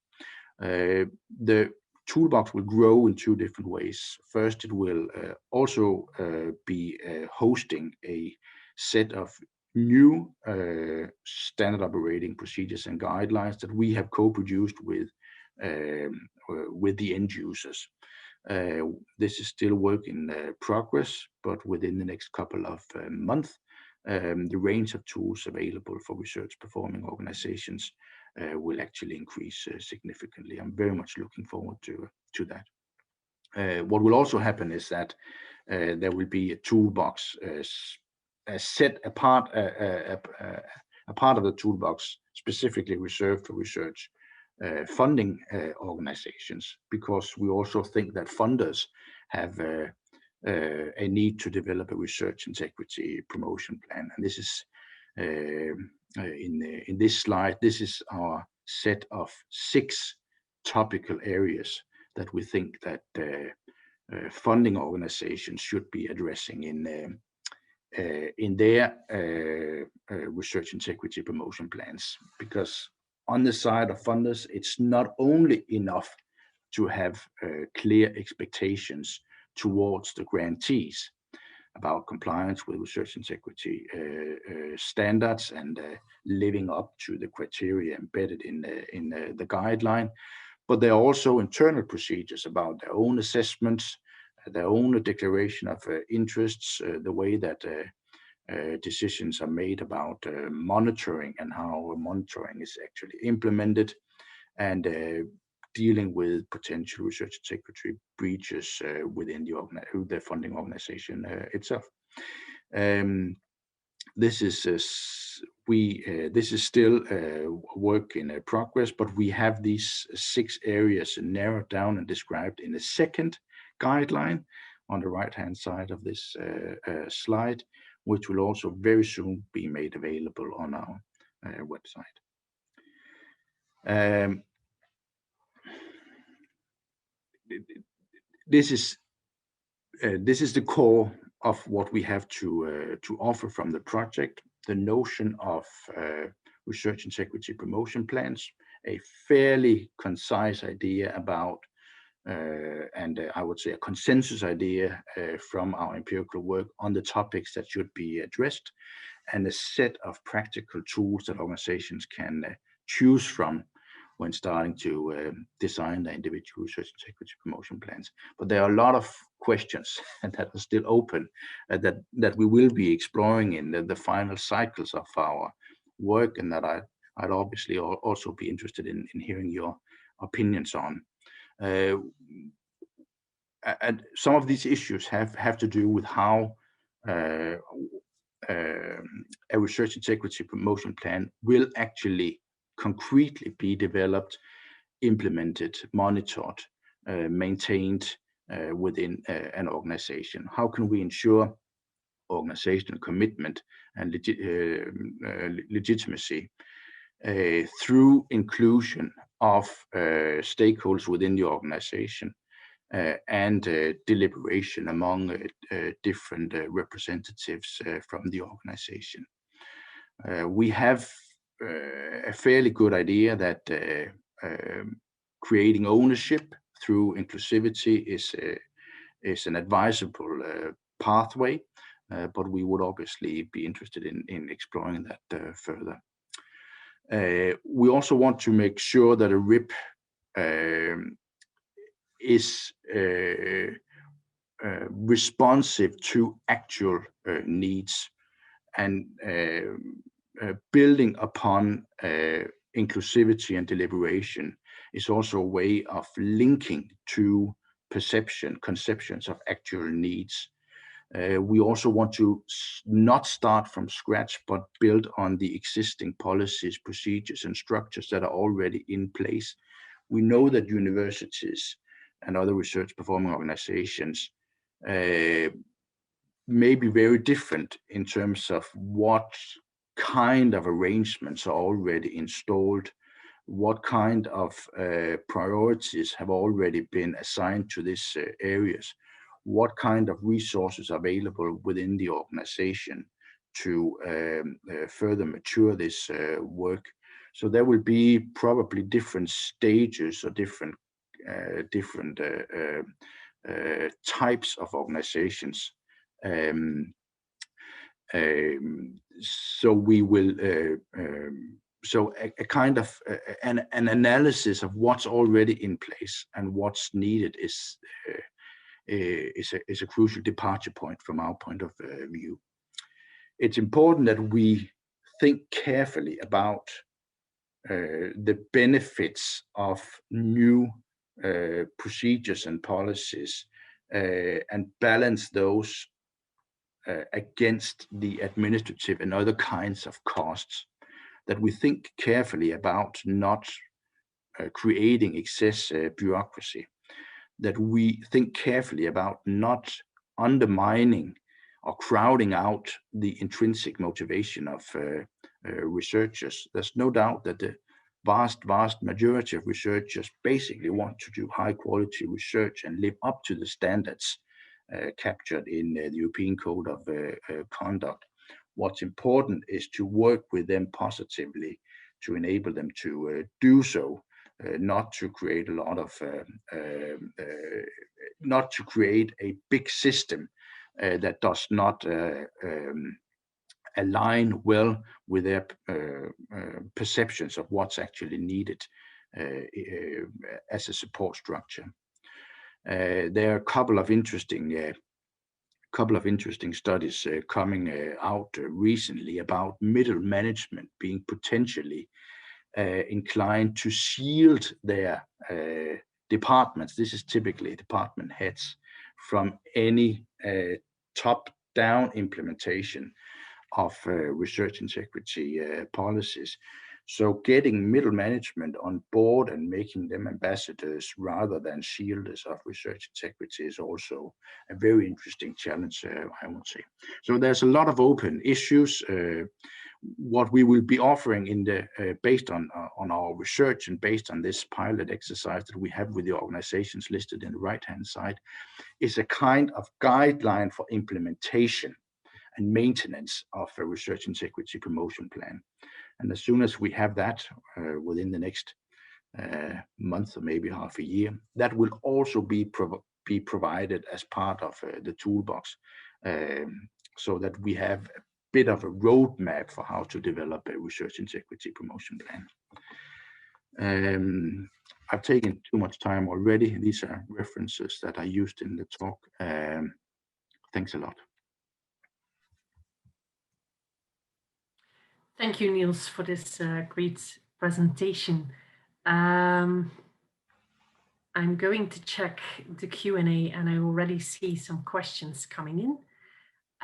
The toolbox will grow in 2 different ways. First, it will also be hosting a set of new standard operating procedures and guidelines that we have co-produced with the end users. This is still work in progress, but within the next couple of months, the range of tools available for research performing organizations will actually increase significantly. I'm very much looking forward to that. What will also happen is that there will be a toolbox set apart, a part of the toolbox specifically reserved for research funding organizations, because we also think that funders have a need to develop a research integrity promotion plan. And this is in this slide, this is our set of 6 topical areas that we think that funding organizations should be addressing in their research integrity promotion plans. Because on the side of funders, it's not only enough to have clear expectations towards the grantees about compliance with research integrity standards and living up to the criteria embedded in the guideline, but there are also internal procedures about their own assessments, their own declaration of interests, the way that decisions are made about monitoring and how monitoring is actually implemented, and dealing with potential research integrity breaches within the funding organization itself. This is still work in progress, but we have these 6 areas narrowed down and described in the second guideline on the right-hand side of this slide, which will also very soon be made available on our website. This is the core of what we have to offer from the project. The notion of research integrity promotion plans, a fairly concise idea about, and I would say a consensus idea from our empirical work on the topics that should be addressed, and a set of practical tools that organizations can choose from when starting to design their individual research integrity promotion plans. But there are a lot of questions that are still open that we will be exploring in the final cycles of our work, and that I'd obviously also be interested in hearing your opinions on. And some of these issues have to do with how a research integrity promotion plan will actually concretely be developed, implemented, monitored, maintained within an organization. How can we ensure organizational commitment and legitimacy through inclusion of stakeholders within the organization and deliberation among different representatives from the organization. We have a fairly good idea that creating ownership through inclusivity is an advisable pathway, but we would obviously be interested in exploring that further. We also want to make sure that a RIP is responsive to actual needs, and building upon inclusivity and deliberation is also a way of linking to conceptions of actual needs. We also want to not start from scratch, but build on the existing policies, procedures, and structures that are already in place. We know that universities and other research performing organizations may be very different in terms of what kind of arrangements are already installed, what kind of priorities have already been assigned to these areas, what kind of resources are available within the organization to further mature this work. So there will be probably different stages or different types of organizations. So we will so a kind of an analysis of what's already in place and what's needed is a crucial departure point from our point of view. It's important that we think carefully about the benefits of new procedures and policies and balance those against the administrative and other kinds of costs, that we think carefully about not creating excess bureaucracy, that we think carefully about not undermining or crowding out the intrinsic motivation of researchers. There's no doubt that the vast majority of researchers basically want to do high quality research and live up to the standards captured in the European Code of Conduct. What's important is to work with them positively to enable them to do so, not to create a lot of, not to create a big system that does not align well with their perceptions of what's actually needed as a support structure. There are a couple of interesting studies coming out recently about middle management being potentially inclined to shield their departments. This is typically department heads from any top-down implementation of research integrity policies. So getting middle management on board and making them ambassadors rather than shielders of research integrity is also a very interesting challenge, I would say. So there's a lot of open issues. What we will be offering in the based on our research and based on this pilot exercise that we have with the organizations listed in the right-hand side is a kind of guideline for implementation and maintenance of a research integrity promotion plan. And as soon as we have that within the next month or maybe half a year, that will also be provided as part of the toolbox, so that we have a bit of a roadmap for how to develop a research integrity promotion plan. I've taken too much time already. These are references that I used in the talk. Thanks a lot. Thank you, Niels, for this great presentation. I'm going to check the Q&A, and I already see some questions coming in.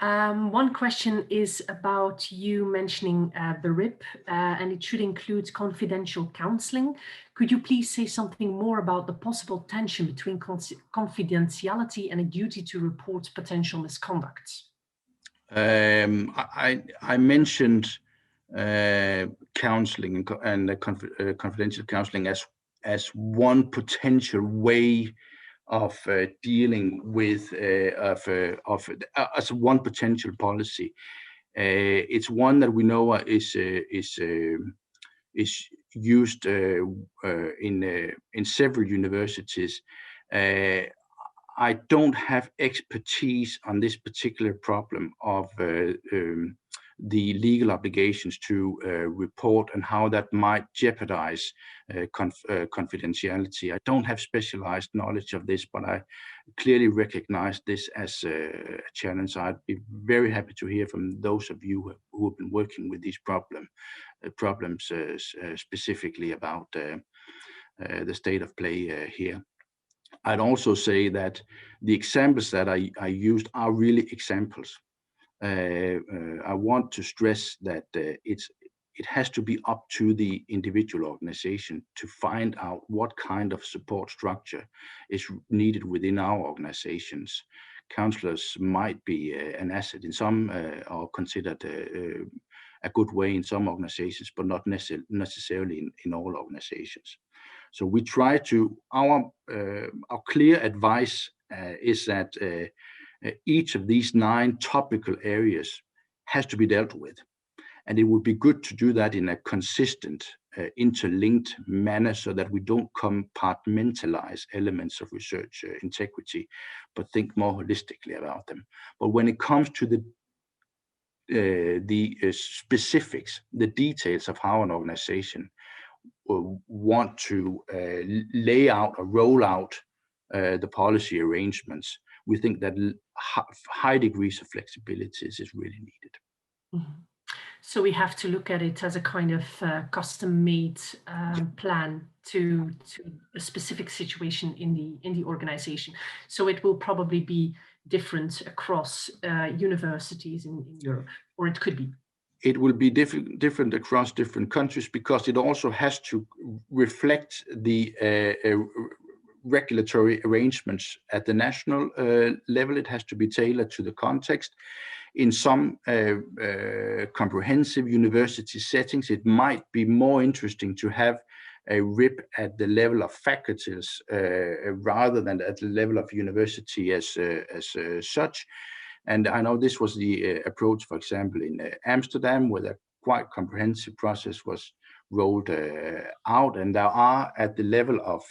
One question is about you mentioning the RIP, and it should include confidential counseling. Could you please say something more about the possible tension between confidentiality and a duty to report potential misconduct? I mentioned counseling and confidential counseling as one potential way of dealing with as one potential policy. It's one that we know is used in several universities. I don't have expertise on this particular problem of the legal obligations to report and how that might jeopardize confidentiality. I don't have specialized knowledge of this, but I clearly recognize this as a challenge. I'd be very happy to hear from those of you who have been working with these problems specifically about the state of play here. I'd also say that the examples that I used are really examples. I want to stress that it has to be up to the individual organization to find out what kind of support structure is needed within our organizations. Counselors might be an asset in some or considered a good way in some organizations, but not necessarily in all organizations. So we try to, our clear advice is that each of these 9 topical areas has to be dealt with. And it would be good to do that in a consistent, interlinked manner so that we don't compartmentalize elements of research integrity, but think more holistically about them. But when it comes to the specifics, the details of how an organization want to lay out or roll out the policy arrangements, we think that high degrees of flexibility is really needed. Mm-hmm. So we have to look at it as a kind of custom-made plan to a specific situation in the organization. So it will probably be different across universities in Europe, or it could be. It will be different across different countries because it also has to reflect the regulatory arrangements at the national level. It has to be tailored to the context. In some comprehensive university settings, it might be more interesting to have a RIP at the level of faculties rather than at the level of university as such. And I know this was the approach, for example, in Amsterdam, where a quite comprehensive process was rolled out. And there are at the level of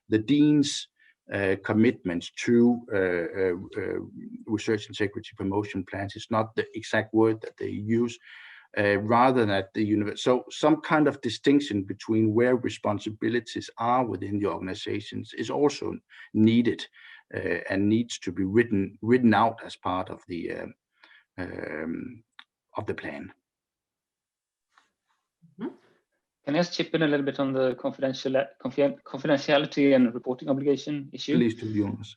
the dean's commitments to research integrity promotion plans. It's not the exact word that they use, rather than at the university. So some kind of distinction between where responsibilities are within the organizations is also needed. And needs to be written out as part of the plan. Mm-hmm. Can I just chip in a little bit on the confidentiality and reporting obligation issue? Please do, Jonas.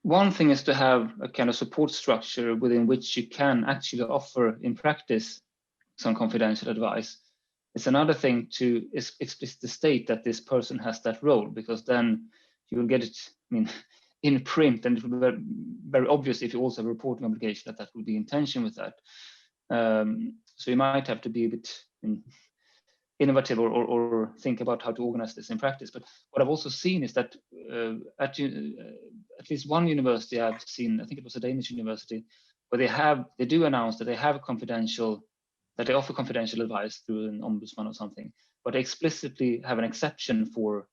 One thing is to have a kind of support structure within which you can actually offer in practice some confidential advice. It's another thing to explicitly state that this person has that role, because then you will get it, in print, and it will be very obvious if you also have a reporting obligation that will be in tension with that. So you might have to be a bit innovative or think about how to organize this in practice. But what I've also seen is that at least one university I've seen, I think it was a Danish university, where they do announce that they have that they offer confidential advice through an ombudsman or something, but they explicitly have an exception for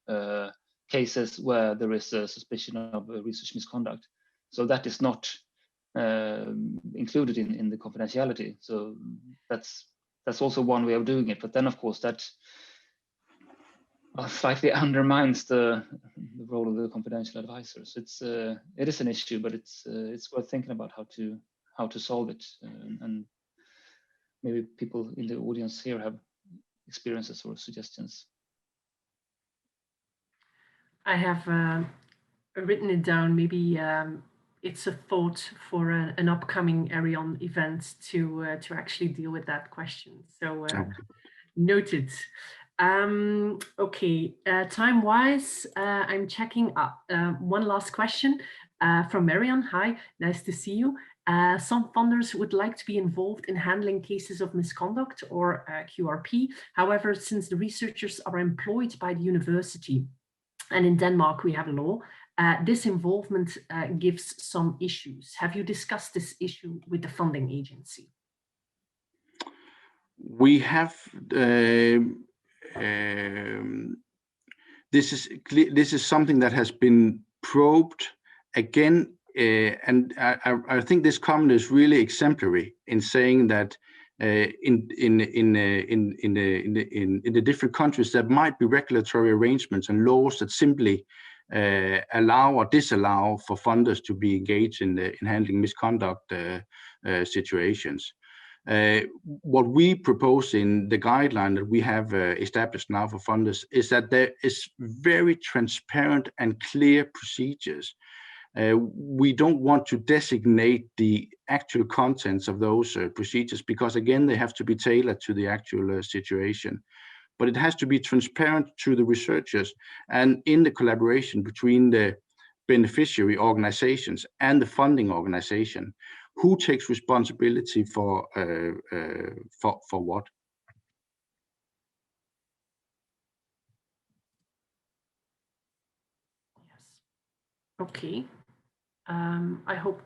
cases where there is a suspicion of research misconduct. So that is not included in the confidentiality. So that's also one way of doing it. But then, of course, that slightly undermines the role of the confidential advisors. It is an issue, but it's worth thinking about how to solve it. And maybe people in the audience here have experiences or suggestions. I have written it down. Maybe it's a thought for an upcoming ERION event to actually deal with that question. So noted. Okay, time-wise, I'm checking up. One last question from Marion. Hi, nice to see you. Some funders would like to be involved in handling cases of misconduct or QRP. However, since the researchers are employed by the university, and in Denmark we have a law, this involvement gives some issues. Have you discussed this issue with the funding agency? We have this is something that has been probed again, and I think this comment is really exemplary in saying that in the different countries there might be regulatory arrangements and laws that simply allow or disallow for funders to be engaged in handling misconduct situations. What we propose in the guideline that we have established now for funders is that there is very transparent and clear procedures. We don't want to designate the actual contents of those procedures because, again, they have to be tailored to the actual situation. But it has to be transparent to the researchers and in the collaboration between the beneficiary organizations and the funding organization. Who takes responsibility for what? Yes. Okay. I hope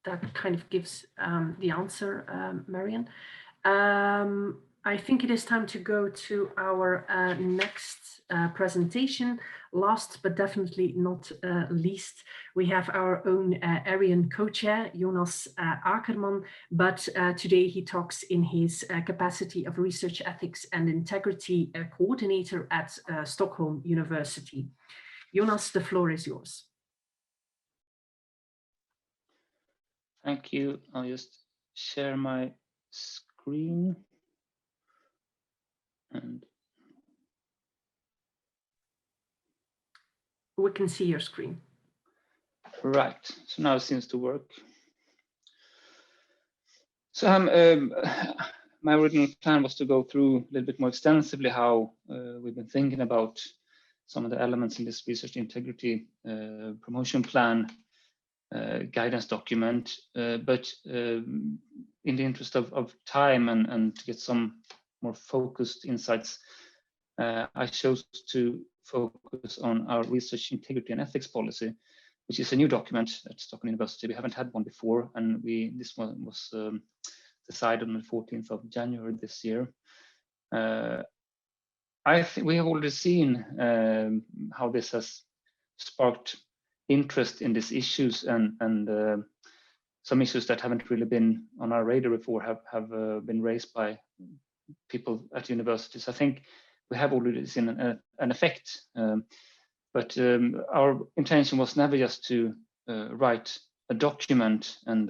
that kind of gives the answer, Marion. I think it is time to go to our next presentation. Last but definitely not least, we have our own ERION co-chair, Jonas Ackerman, but today he talks in his capacity of Research Ethics and Integrity Coordinator at Stockholm University. Jonas, the floor is yours. Thank you. I'll just share my screen. And we can see your screen. Right, so now it seems to work. So my original plan was to go through a little bit more extensively how we've been thinking about some of the elements in this research integrity promotion plan guidance document, but in the interest of time and to get some more focused insights, I chose to focus on our research integrity and ethics policy, which is a new document at Stockholm University. We haven't had one before, and this one was decided on the 14th of January this year. I think we have already seen how this has sparked interest in these issues, and some issues that haven't really been on our radar before have been raised by people at universities. I think we have already seen an effect, but our intention was never just to write a document and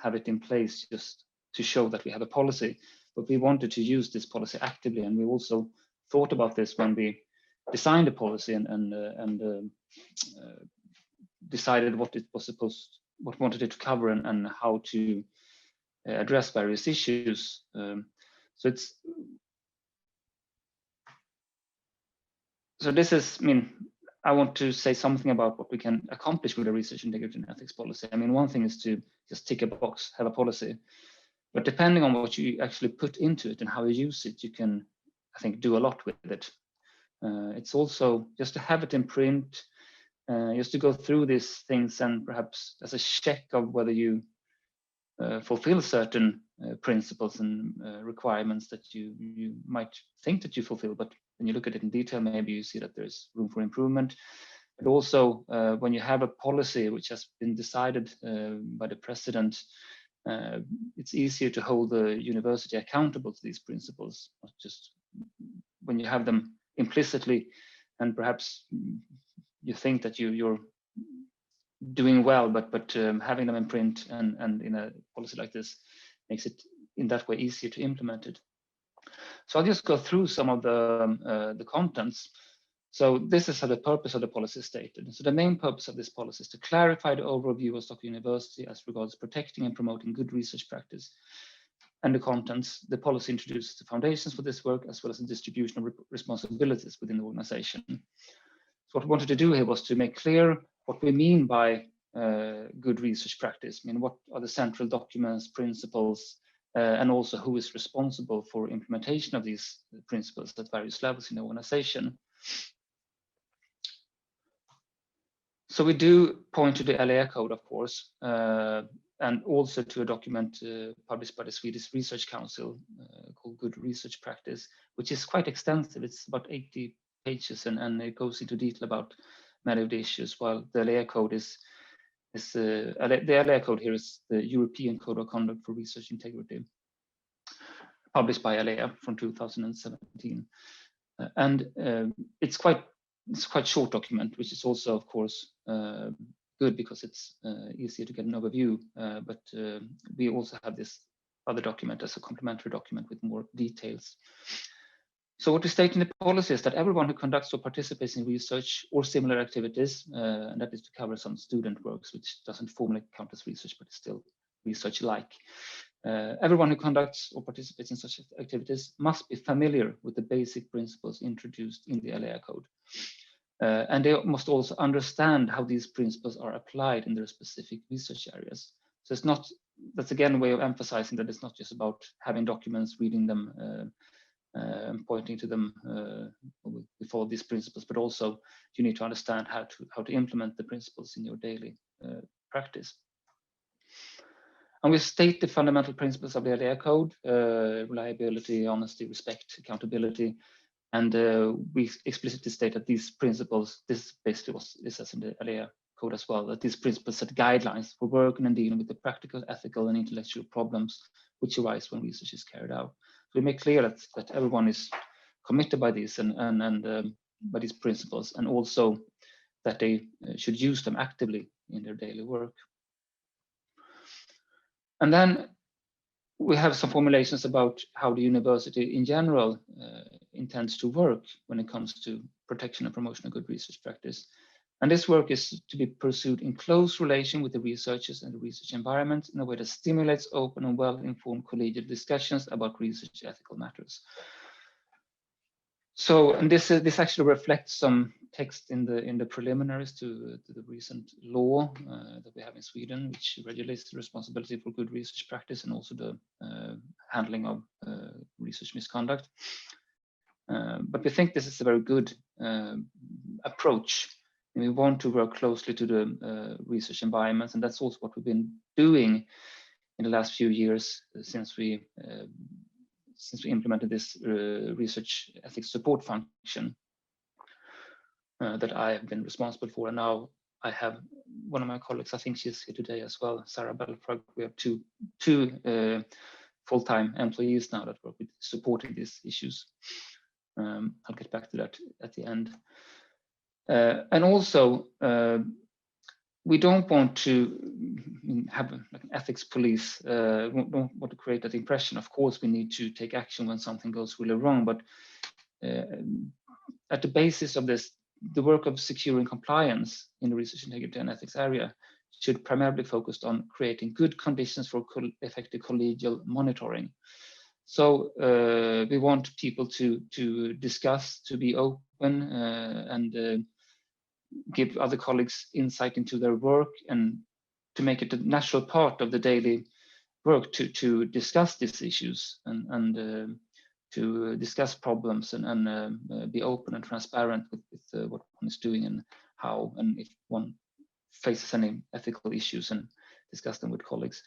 have it in place just to show that we have a policy, but we wanted to use this policy actively, and we also thought about this when we designed the policy and decided what it was what wanted it to cover and how to address various issues. So this is, I mean, I want to say something about what we can accomplish with a research integrity and ethics policy. I mean, one thing is to just tick a box, have a policy, but depending on what you actually put into it and how you use it, you can, I think, do a lot with it. It's also just to have it in print, just to go through these things and perhaps as a check of whether you fulfill certain principles and requirements that you might think that you fulfill, but when you look at it in detail, maybe you see that there's room for improvement. But also when you have a policy which has been decided by the president, it's easier to hold the university accountable to these principles, not just when you have them implicitly and perhaps you think that you're doing well, but having them in print and in a policy like this makes it in that way easier to implement it. So I'll just go through some of the contents. So this is how the purpose of the policy is stated. So the main purpose of this policy is to clarify the overall view of Stockholm University as regards protecting and promoting good research practice. And the contents, the policy introduces the foundations for this work, as well as the distribution of responsibilities within the organization. So what we wanted to do here was to make clear what we mean by good research practice. I mean, what are the central documents, principles, and also who is responsible for implementation of these principles at various levels in the organization. So we do point to the LEA code, of course, and also to a document published by the Swedish Research Council called Good Research Practice, which is quite extensive. It's about 80 pages, and it goes into detail about many of the issues, while the LEA code the LEA code here is the European Code of Conduct for Research Integrity, published by LEA from 2017. And it's quite short document, which is also, of course, good because it's easier to get an overview. But we also have this other document as a complementary document with more details. So what we state in the policy is that everyone who conducts or participates in research or similar activities, and that is to cover some student works, which doesn't formally count as research, but it's still research-like. Everyone who conducts or participates in such activities must be familiar with the basic principles introduced in the LEA code. And they must also understand how these principles are applied in their specific research areas. So it's not, that's again a way of emphasizing that it's not just about having documents, reading them, and pointing to them, we follow these principles, but also you need to understand how to implement the principles in your daily practice. And we state the fundamental principles of the LEA code: reliability, honesty, respect, accountability. And we explicitly state that these principles, this basically was this as in the LEA code as well, that these principles set guidelines for working and dealing with the practical, ethical, and intellectual problems which arise when research is carried out. So we make clear that everyone is committed by these and by these principles, and also that they should use them actively in their daily work. And then we have some formulations about how the university in general intends to work when it comes to protection and promotion of good research practice. And this work is to be pursued in close relation with the researchers and the research environment in a way that stimulates open and well-informed collegiate discussions about research ethical matters. So, and this actually reflects some text in the preliminaries to the recent law that we have in Sweden, which regulates the responsibility for good research practice and also the handling of research misconduct. But we think this is a very good approach. And we want to work closely to the research environments, and that's also what we've been doing in the last few years since we implemented this research ethics support function that I have been responsible for. And now I have one of my colleagues, I think she's here today as well, Sarah Belfrag. We have two full-time employees now that work with supporting these issues. I'll get back to that at the end. And also, we don't want to have like an ethics police. We don't want to create that impression. Of course, we need to take action when something goes really wrong, but at the basis of this, the work of securing compliance in the research integrity and ethics area should primarily focus on creating good conditions for effective collegial monitoring. So we want people to discuss, to be open, and give other colleagues insight into their work, and to make it a natural part of the daily work to discuss these issues and to discuss problems and be open and transparent with what one is doing and how, and if one faces any ethical issues, and discuss them with colleagues.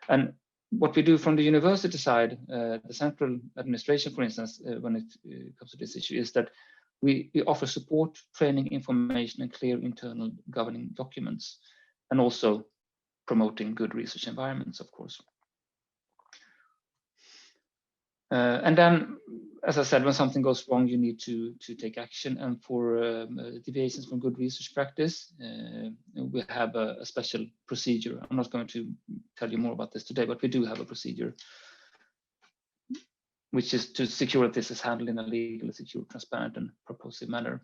And what we do from the university side, the central administration, for instance, when it comes to this issue, is that we offer support, training, information, and clear internal governing documents, and also promoting good research environments, of course. And then, as I said, when something goes wrong, you need to take action. And for deviations from good research practice, we have a special procedure. I'm not going to tell you more about this today, but we do have a procedure, which is to secure that this is handled in a legally secure, transparent, and purposive manner.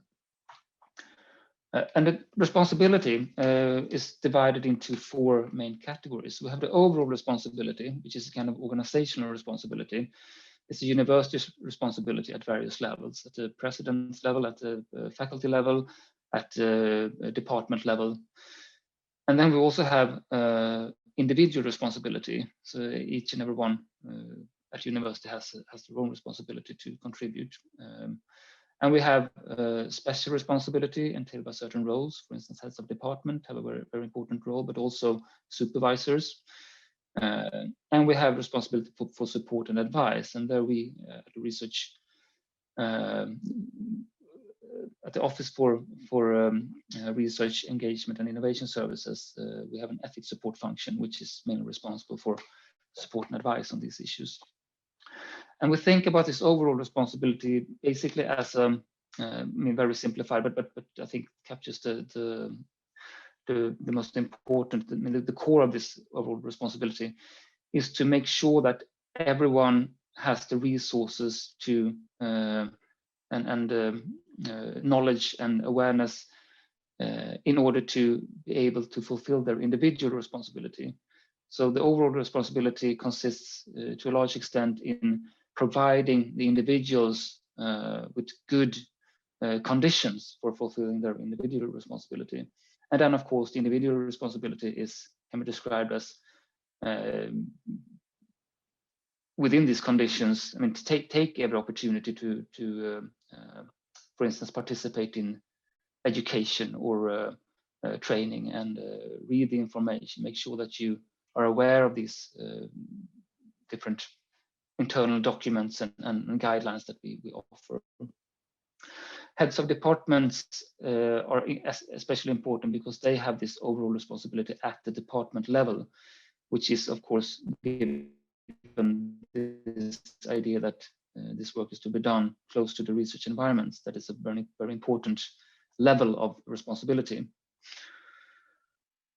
And the responsibility is divided into 4 main categories. We have the overall responsibility, which is a kind of organizational responsibility. It's a university's responsibility at various levels, at the president's level, at the faculty level, at the department level. And then we also have individual responsibility. So each and every one at university has their own responsibility to contribute. And we have special responsibility entailed by certain roles. For instance, heads of department have a very, very important role, but also supervisors. And we have responsibility for support and advice. And there we, at the research, at the Office for Research, Engagement and Innovation Services, we have an ethics support function, which is mainly responsible for support and advice on these issues. And we think about this overall responsibility basically as, I mean, very simplified, but I think captures the most important, I mean, the core of this overall responsibility is to make sure that everyone has the resources to knowledge and awareness in order to be able to fulfill their individual responsibility. So the overall responsibility consists to a large extent in providing the individuals with good conditions for fulfilling their individual responsibility. And then, of course, the individual responsibility can be described as within these conditions, I mean, to take every opportunity to for instance, participate in education or training and read the information, make sure that you are aware of these different internal documents and guidelines that we offer. Heads of departments are especially important because they have this overall responsibility at the department level, which is, of course, given this idea that this work is to be done close to the research environments. That is a very, very important level of responsibility.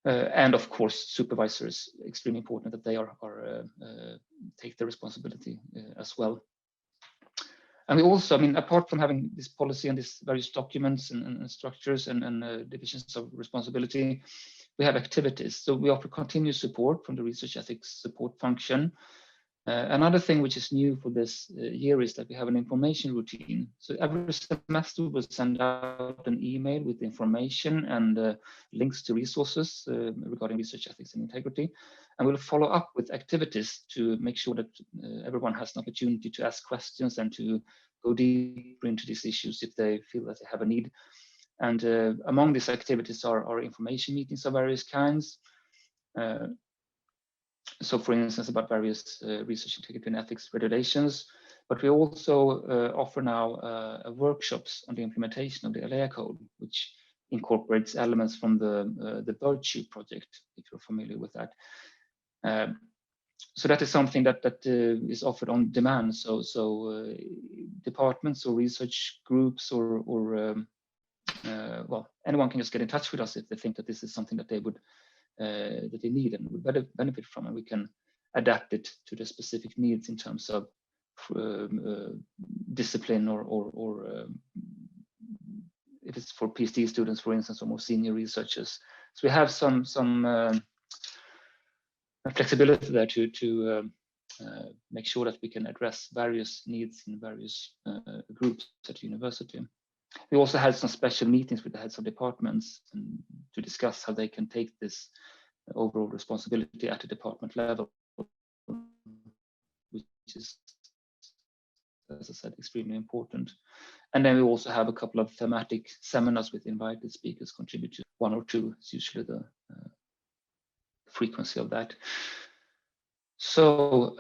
And of course, supervisors, extremely important that they take the responsibility as well. And we also, I mean, apart from having this policy and these various documents and structures and divisions of responsibility, we have activities. So we offer continuous support from the research ethics support function. Another thing which is new for this year is that we have an information routine. So every semester we'll send out an email with information and links to resources regarding research ethics and integrity. And we'll follow up with activities to make sure that everyone has an opportunity to ask questions and to go deeper into these issues if they feel that they have a need. And among these activities are information meetings of various kinds. So for instance, about various research integrity and ethics regulations, but we also offer now workshops on the implementation of the ELEA code, which incorporates elements from the Virtue project, if you're familiar with that. So that is something that is offered on demand. So departments or research groups or well, anyone can just get in touch with us if they think that this is something that they would that they need and would benefit from, and we can adapt it to the specific needs in terms of discipline or if it's for PhD students, for instance, or more senior researchers. So we have some flexibility there to make sure that we can address various needs in various groups at the university. We also had some special meetings with the heads of departments to discuss how they can take this overall responsibility at the department level, which is, as I said, extremely important. And then we also have a couple of thematic seminars with invited speakers contribute to 1 or 2. It's usually the frequency of that. So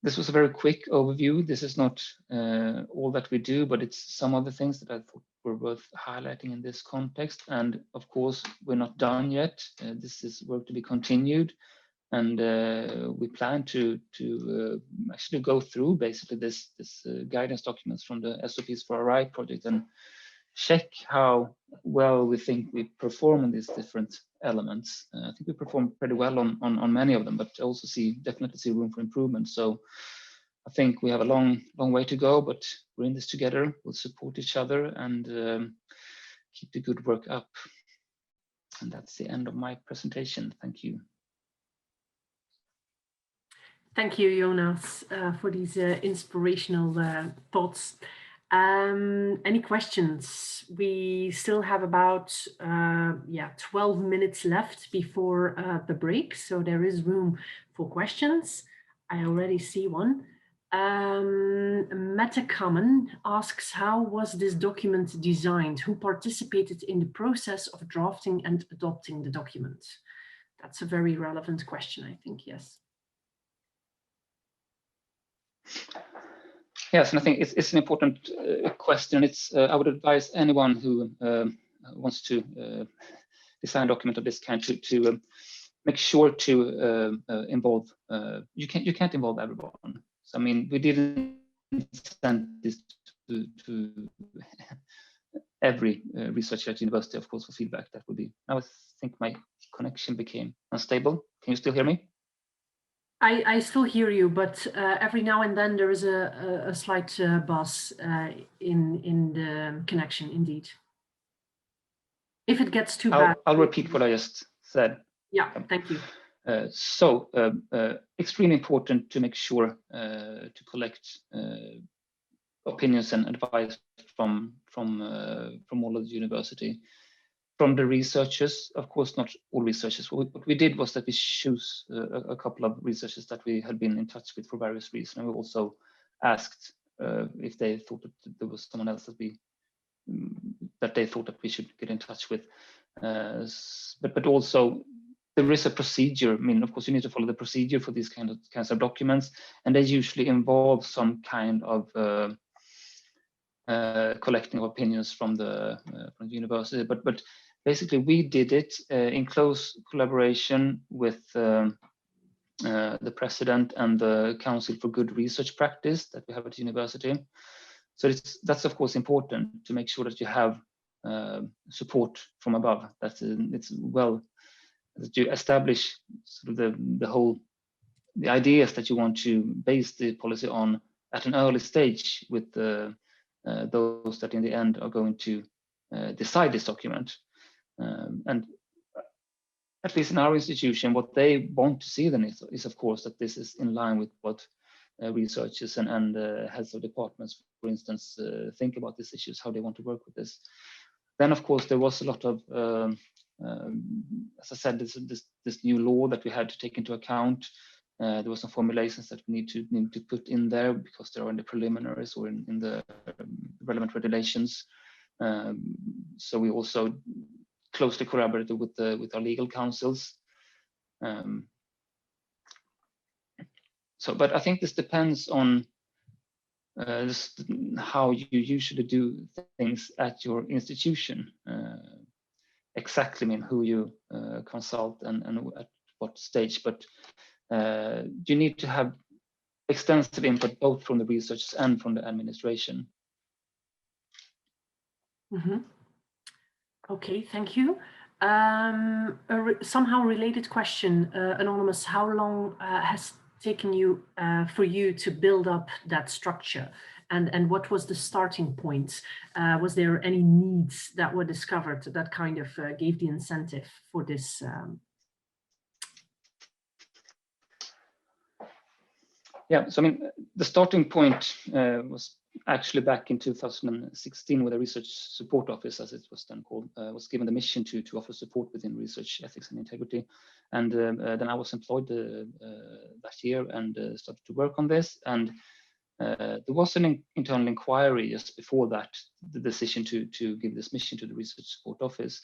this was a very quick overview. This is not all that we do, but it's some of the things that I thought were worth highlighting in this context. And of course, we're not done yet. This is work to be continued. And we plan to actually go through basically this guidance documents from the SOPs for RI project and check how well we think we perform on these different elements. I think we perform pretty well on many of them, but I also definitely see room for improvement. So I think we have a long way to go, but we're in this together. We'll support each other and keep the good work up. And that's the end of my presentation. Thank you. Thank you, Jonas, for these inspirational thoughts. Any questions? We still have about 12 minutes left before the break, so there is room for questions. I already see one. Metacommon asks, how was this document designed? Who participated in the process of drafting and adopting the document? That's a very relevant question, I think, yes. Yes, and I think it's an important question. It's I would advise anyone who wants to design a document of this kind to make sure to involve. You can't involve everyone. So I mean, we didn't send this to every researcher at university, of course, for feedback. That would be. I think my connection became unstable. Can you still hear me? I still hear you, but every now and then there is a slight buzz in the connection, indeed. If it gets too bad. I'll repeat what I just said. Yeah, thank you. Extremely important to make sure to collect opinions and advice from all of the university. From the researchers, of course, not all researchers. What we did was that we chose a couple of researchers that we had been in touch with for various reasons. And we also asked if they thought that there was someone else that they thought that we should get in touch with. But also there is a procedure. I mean, of course, you need to follow the procedure for these kinds of documents, and they usually involve some kind of collecting of opinions from the university. But basically, we did it in close collaboration with the president and the Council for Good Research Practice that we have at the university. So that's of course important to make sure that you have support from above. That you establish sort of the ideas that you want to base the policy on at an early stage with those that in the end are going to decide this document. And at least in our institution, what they want to see then is of course that this is in line with what researchers and heads of departments, for instance, think about these issues, how they want to work with this. Then of course there was a lot of, as I said, this new law that we had to take into account. There were some formulations that we need to put in there because they are in the preliminaries or in the relevant regulations. So we also closely collaborated with our legal counsels. But I think this depends on how you usually do things at your institution. Exactly, I mean, who you consult and at what stage, but you need to have extensive input both from the researchers and from the administration. Mm-hmm. Okay, thank you. Somehow related question, Anonymous, how long has taken you for you to build up that structure, and what was the starting point? Was there any needs that were discovered that kind of gave the incentive for this? Yeah, so I mean, the starting point was actually back in 2016 with the Research Support Office, as it was then called, was given the mission to offer support within research ethics and integrity. And then I was employed that year and started to work on this. And there was an internal inquiry just before that, the decision to give this mission to the Research Support Office.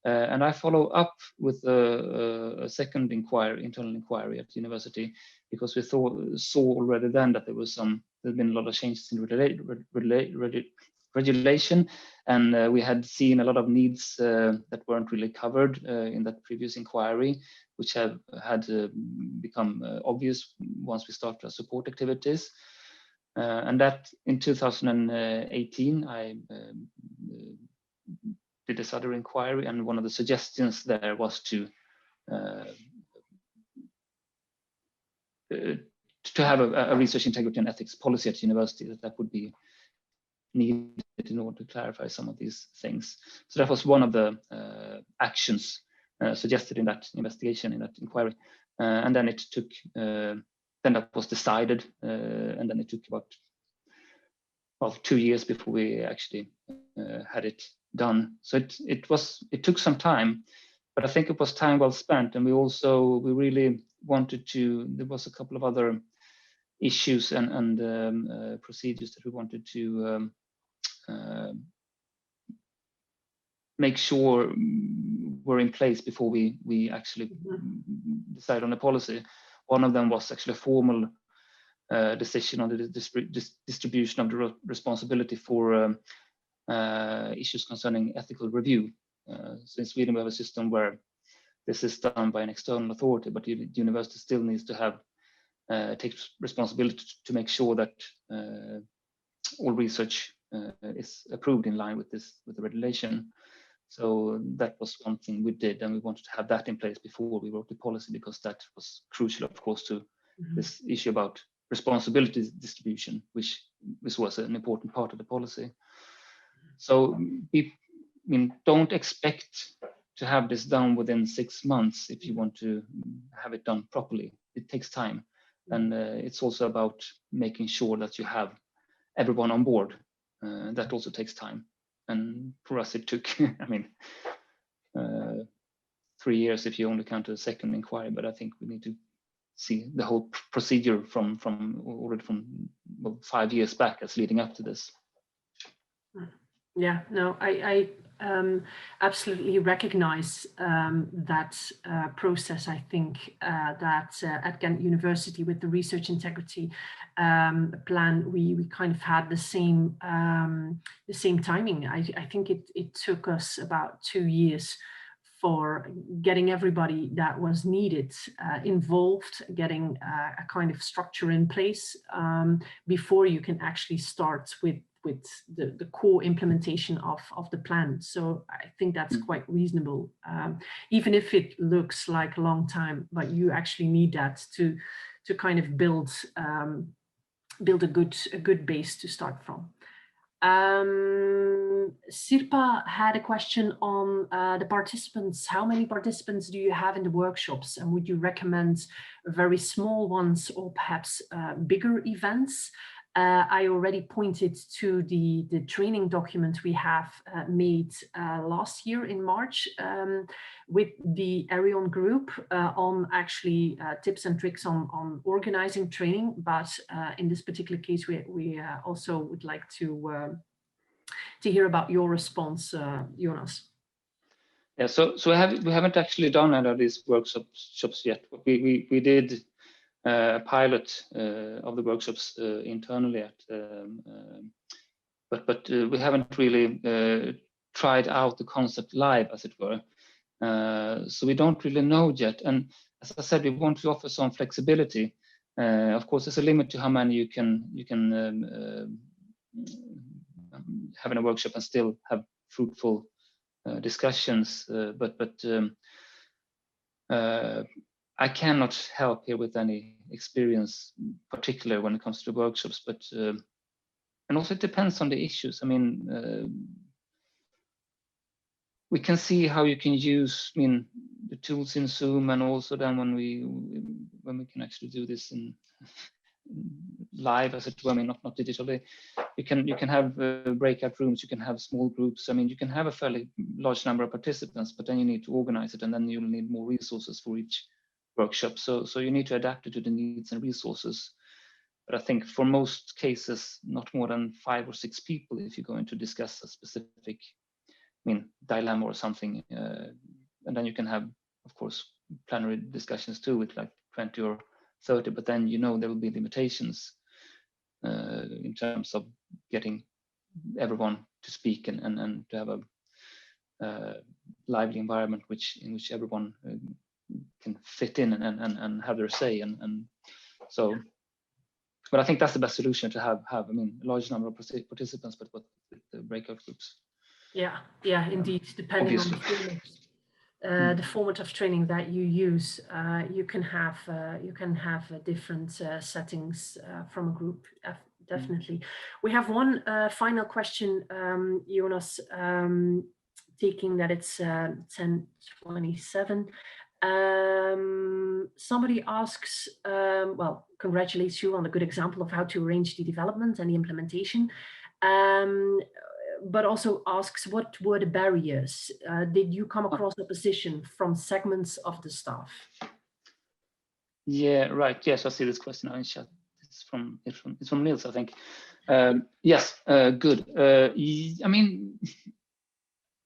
And I follow up with a second internal inquiry at the university, because we saw already then that there'd been a lot of changes in regulation, and we had seen a lot of needs that weren't really covered in that previous inquiry, which had become obvious once we started our support activities. And that in 2018, I did this other inquiry, and one of the suggestions there was to have a research integrity and ethics policy at university that would be needed in order to clarify some of these things. So that was one of the actions suggested in that investigation, in that inquiry. And then it took, then that was decided, and then it took about 2 years before we actually had it done. So it took some time, but I think it was time well spent. And we really wanted to, there was a couple of other issues and procedures that we wanted to make sure were in place before we actually decide on a policy. One of them was actually a formal decision on the distribution of the responsibility for issues concerning ethical review. So in Sweden, we have a system where this is done by an external authority, but the university still needs to have take responsibility to make sure that all research is approved in line with the regulation. So that was one thing we did, and we wanted to have that in place before we wrote the policy, because that was crucial, of course, to this issue about responsibility distribution, which was an important part of the policy. So don't expect to have this done within 6 months if you want to have it done properly. It takes time. And it's also about making sure that you have everyone on board. That also takes time. And for us, it took, 3 years if you only count the second inquiry. But I think we need to see the whole procedure from 5 years back as leading up to this. Yeah, no, I absolutely recognize that process. I think that at Ghent University with the research integrity plan, we kind of had the same timing. I think it took us about 2 years for getting everybody that was needed involved, getting a kind of structure in place before you can actually start with the core implementation of the plan. So I think that's quite reasonable, even if it looks like a long time, but you actually need that to kind of build a good base to start from. Sirpa had a question on the participants. How many participants do you have in the workshops, and would you recommend very small ones or perhaps bigger events? I already pointed to the training document we have made last year in March with the ERION group on actually tips and tricks on organizing training. But in this particular case, we also would like to hear about your response, Jonas. Yeah, so we haven't actually done any of these workshops yet. We did a pilot of the workshops internally but we haven't really tried out the concept live, as it were. So we don't really know yet. And as I said, we want to offer some flexibility. Of course, there's a limit to how many you can have in a workshop and still have fruitful discussions. But I cannot help here with any experience, particularly when it comes to the workshops, but and also it depends on the issues. We can see how you can use the tools in Zoom, and also then when we can actually do this in live, as it were, not digitally. You can have breakout rooms, you can have small groups. You can have a fairly large number of participants, but then you need to organize it, and then you'll need more resources for each workshop. So you need to adapt it to the needs and resources. But I think for most cases, not more than 5 or 6 people if you're going to discuss a specific dilemma or something. And then you can have, of course, plenary discussions too with like 20 or 30, but then there will be limitations in terms of getting everyone to speak and to have a lively environment in which everyone can fit in and have their say. And so, but I think that's the best solution, to have a large number of participants, but with the breakout groups. Yeah, indeed. Depending on the format of training that you use, you can have different settings from a group. definitely. We have one final question, Jonas, taking that it's 10:27. Somebody asks, well, congratulates you on the good example of how to arrange the development and the implementation, but also asks, what were the barriers? Did you come across opposition from segments of the staff? Yeah, right. Yes, I see this question now in chat. It's from Niels, I think. Yes, good. I mean,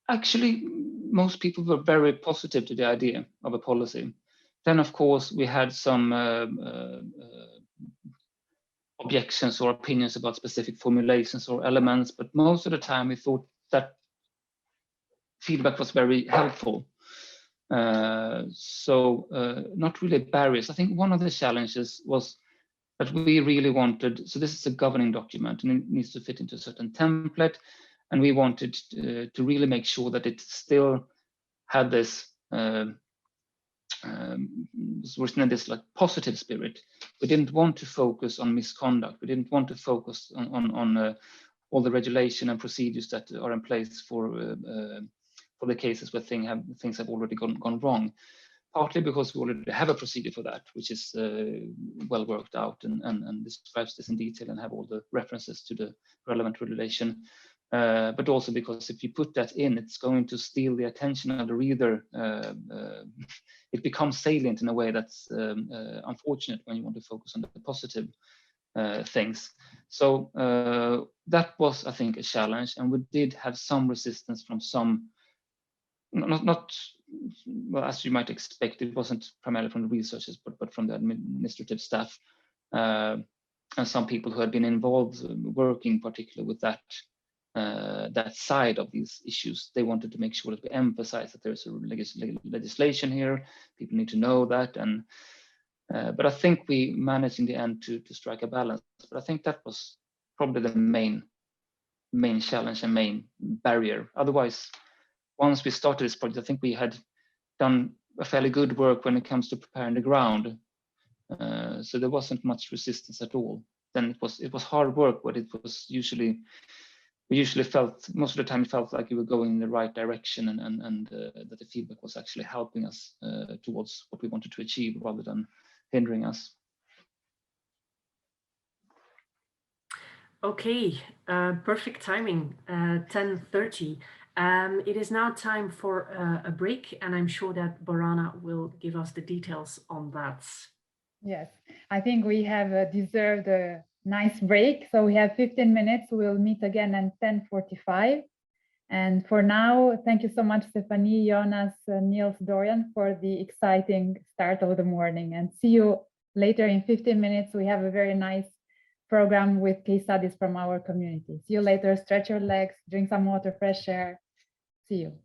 actually, most people were very positive to the idea of a policy. Then, of course, we had some objections or opinions about specific formulations or elements, but most of the time we thought that feedback was very helpful. Not really barriers. I think one of the challenges was that we really wanted, so this is a governing document and it needs to fit into a certain template, and we wanted to really make sure that it still had this this like positive spirit. We didn't want to focus on misconduct. We didn't want to focus on all the regulation and procedures that are in place for the cases where things have already gone wrong. Partly because we already have a procedure for that, which is well worked out and describes this in detail and have all the references to the relevant regulation. But also because if you put that in, it's going to steal the attention of the reader. It becomes salient in a way that's unfortunate when you want to focus on the positive things. So that was, I think, a challenge, and we did have some resistance from some, not well, as you might expect, it wasn't primarily from the researchers, but from the administrative staff and some people who had been involved working particularly with that side of these issues. They wanted to make sure that we emphasize that there's a legislation here. People need to know that, and but I think we managed in the end to strike a balance. But I think that was probably the main challenge and main barrier. Otherwise, once we started this project, I think we had done a fairly good work when it comes to preparing the ground. So there wasn't much resistance at all. Then it was hard work, but it was we usually felt, most of the time it felt like we were going in the right direction and that the feedback was actually helping us towards what we wanted to achieve rather than hindering us. Okay, perfect timing, 10:30. It is now time for a break, and I'm sure that Borana will give us the details on that. Yes, I think we have deserved a nice break. So we have 15 minutes. We'll meet again at 10:45. And for now, thank you so much, Stephanie, Jonas, Niels, Dorian, for the exciting start of the morning. And see you later in 15 minutes. We have a very nice program with case studies from our community. See you later. Stretch your legs, drink some water, fresh air. See you.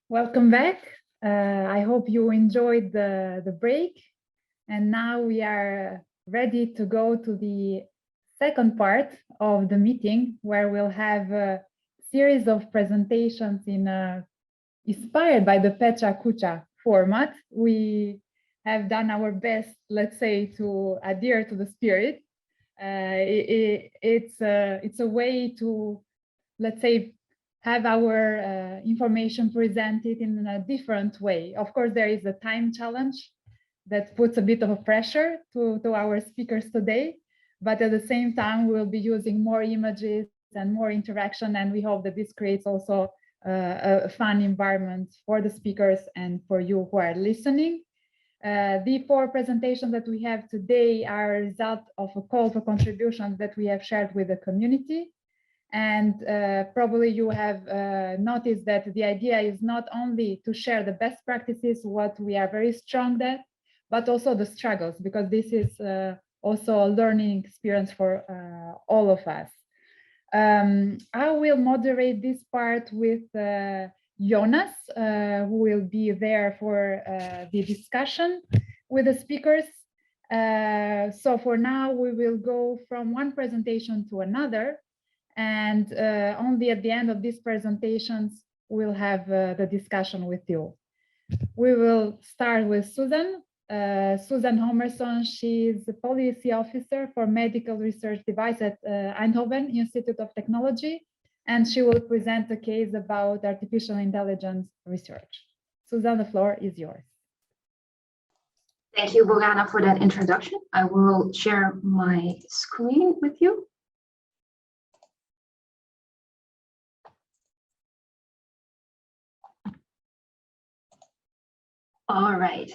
Welcome back. I hope you enjoyed the break. And now we are ready to go to the second part of the meeting, where we'll have a series of presentations inspired by the Pecha Kucha format. We have done our best, let's say, to adhere to the spirit. It's a way to, let's say, have our information presented in a different way. Of course, there is a time challenge that puts a bit of a pressure to our speakers today, but at the same time, we'll be using more images and more interaction, and we hope that this creates also a fun environment for the speakers and for you who are listening. The 4 presentations that we have today are a result of a call for contributions that we have shared with the community. And probably you have noticed that the idea is not only to share the best practices, what we are very strong at, but also the struggles, because this is also a learning experience for all of us. I will moderate this part with Jonas, who will be there for the discussion with the speakers. So for now, we will go from one presentation to another, and only at the end of these presentations, we'll have the discussion with you. We will start with Susan. Susan Homerson, she's the policy officer for medical research device at Eindhoven Institute of Technology, and she will present a case about artificial intelligence research. Susan, the floor is yours. Thank you, Bogana, for that introduction. I will share my screen with you. All right.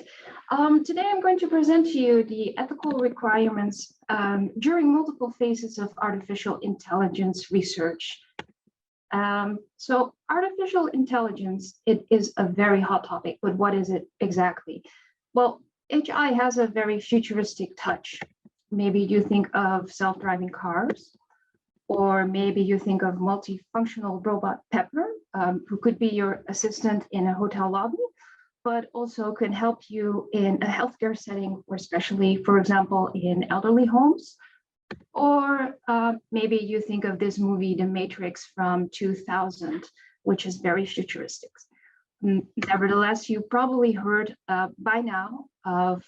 Today I'm going to present to you the ethical requirements during multiple phases of artificial intelligence research. So artificial intelligence, it is a very hot topic, but what is it exactly? Well, HI has a very futuristic touch. Maybe you think of self-driving cars, or maybe you think of multifunctional robot Pepper, who could be your assistant in a hotel lobby, but also can help you in a healthcare setting, or especially, for example, in elderly homes. Or maybe you think of this movie, The Matrix from 2000, which is very futuristic. Nevertheless, you probably heard by now of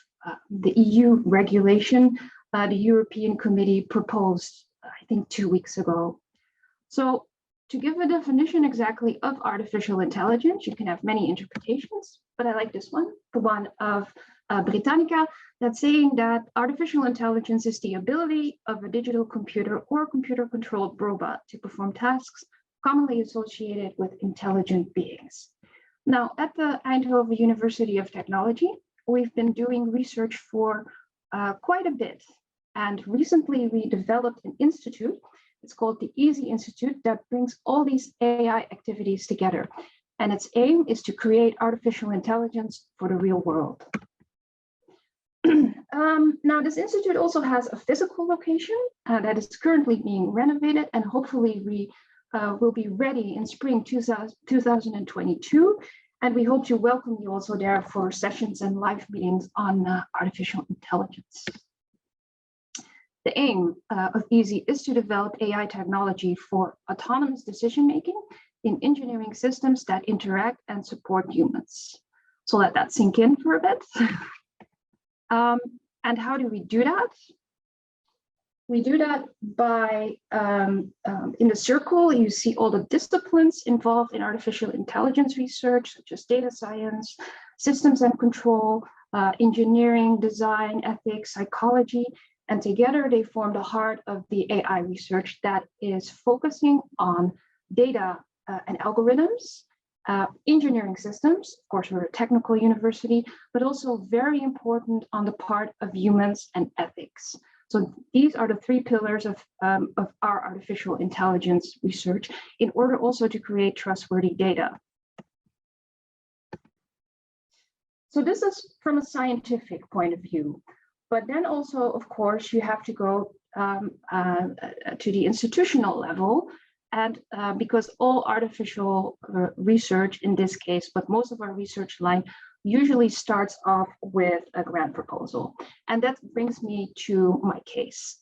the EU regulation the European Committee proposed, I think 2 weeks ago. So to give a definition exactly of artificial intelligence, you can have many interpretations, but I like this one, the one of Britannica, that's saying that artificial intelligence is the ability of a digital computer or computer-controlled robot to perform tasks commonly associated with intelligent beings. Now, at the Eindhoven University of Technology, we've been doing research for quite a bit. And recently we developed an institute. It's called the EASY Institute, that brings all these AI activities together. And its aim is to create artificial intelligence for the real world. Now, this institute also has a physical location that is currently being renovated, and hopefully we will be ready in spring 2022. And we hope to welcome you also there for sessions and live meetings on artificial intelligence. The aim of EASY is to develop AI technology for autonomous decision-making in engineering systems that interact and support humans. So let that sink in for a bit. And how do we do that? We do that by, in the circle, you see all the disciplines involved in artificial intelligence research, such as data science, systems and control, engineering, design, ethics, psychology, and together they form the heart of the AI research that is focusing on data and algorithms, engineering systems. Of course, we're a technical university, but also very important on the part of humans and ethics. So these are the 3 pillars of our artificial intelligence research, in order also to create trustworthy data. So this is from a scientific point of view, but then also, of course, you have to go to the institutional level And because all artificial research in this case, but most of our research line usually starts off with a grant proposal. And that brings me to my case,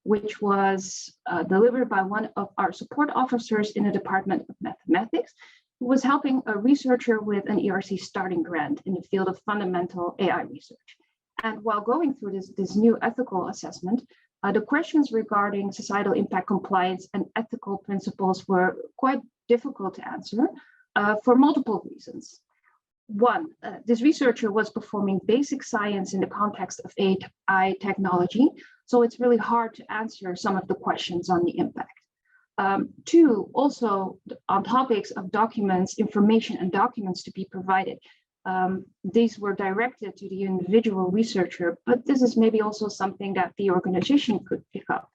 which was delivered by one of our support officers in the Department of Mathematics, who was helping a researcher with an ERC starting grant in the field of fundamental AI research. And while going through this new ethical assessment, the questions regarding societal impact compliance and ethical principles were quite difficult to answer for multiple reasons. One, this researcher was performing basic science in the context of AI technology, so it's really hard to answer some of the questions on the impact. Two, also on topics of documents, information and documents to be provided. These were directed to the individual researcher, but this is maybe also something that the organization could pick up.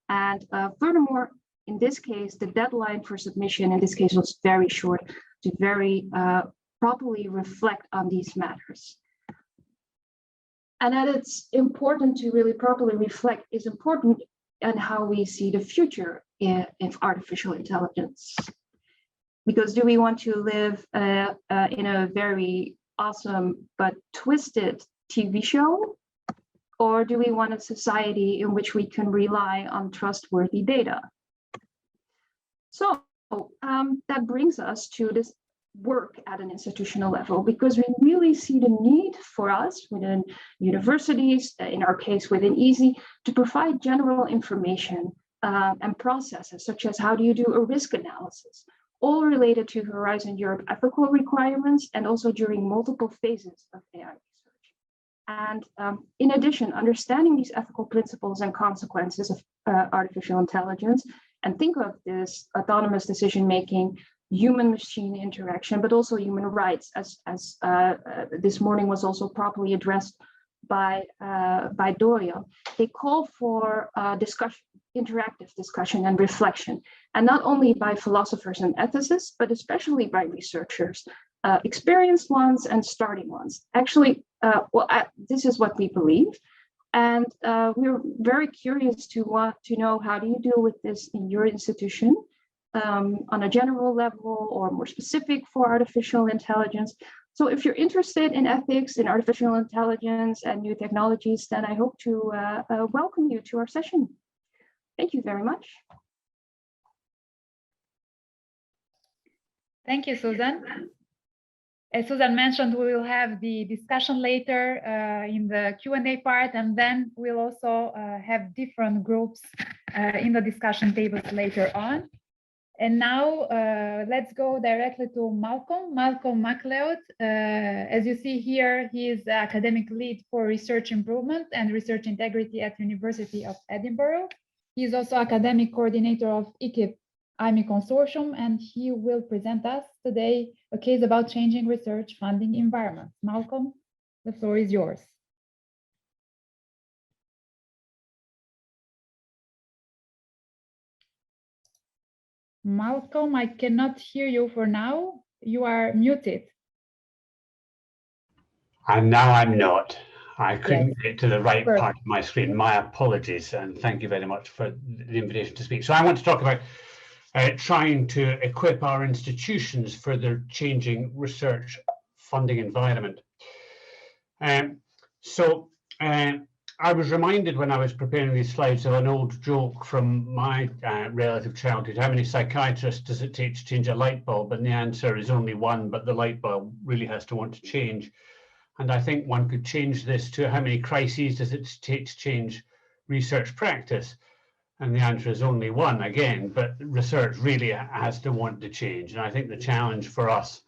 And furthermore, in this case, the deadline for submission in this case was very short to very properly reflect on these matters. And that it's important to really properly reflect is important on how we see the future in artificial intelligence. Because do we want to live in a very awesome but twisted TV show? Or do we want a society in which we can rely on trustworthy data? So that brings us to this work at an institutional level, because we really see the need for us within universities, in our case within EASY, to provide general information and processes, such as how do you do a risk analysis, all related to Horizon Europe ethical requirements and also during multiple phases of AI research. And in addition, understanding these ethical principles and consequences of artificial intelligence, and think of this autonomous decision-making, human-machine interaction, but also human rights, as this morning was also properly addressed by Dorian. They call for discussion, interactive discussion and reflection, and not only by philosophers and ethicists, but especially by researchers, experienced ones and starting ones. Actually, this is what we believe. And we're very curious to want to know, how do you deal with this in your institution? On a general level or more specific for artificial intelligence. So if you're interested in ethics, in artificial intelligence and new technologies, then I hope to welcome you to our session. Thank you very much. Thank you, Susan. As Susan mentioned, we will have the discussion later in the Q&A part, and then we'll also have different groups in the discussion tables later on. And now let's go directly to Malcolm MacLeod. As you see here, he is the academic lead for research improvement and research integrity at University of Edinburgh. He is also academic coordinator of ICIP EARMA Consortium, and he will present us today a case about changing research funding environments. Malcolm, the floor is yours. Malcolm, I cannot hear you for now. You are muted. And now I'm not. I couldn't get to the right part of my screen. My apologies, and thank you very much for the invitation to speak. So I want to talk about trying to equip our institutions for their changing research funding environment. I was reminded when I was preparing these slides of an old joke from my relative childhood. How many psychiatrists does it take to change a light bulb? And the answer is only one, but the light bulb really has to want to change. And I think one could change this to how many crises does it take to change research practice? And the answer is only one again, but research really has to want to change. And I think the challenge for us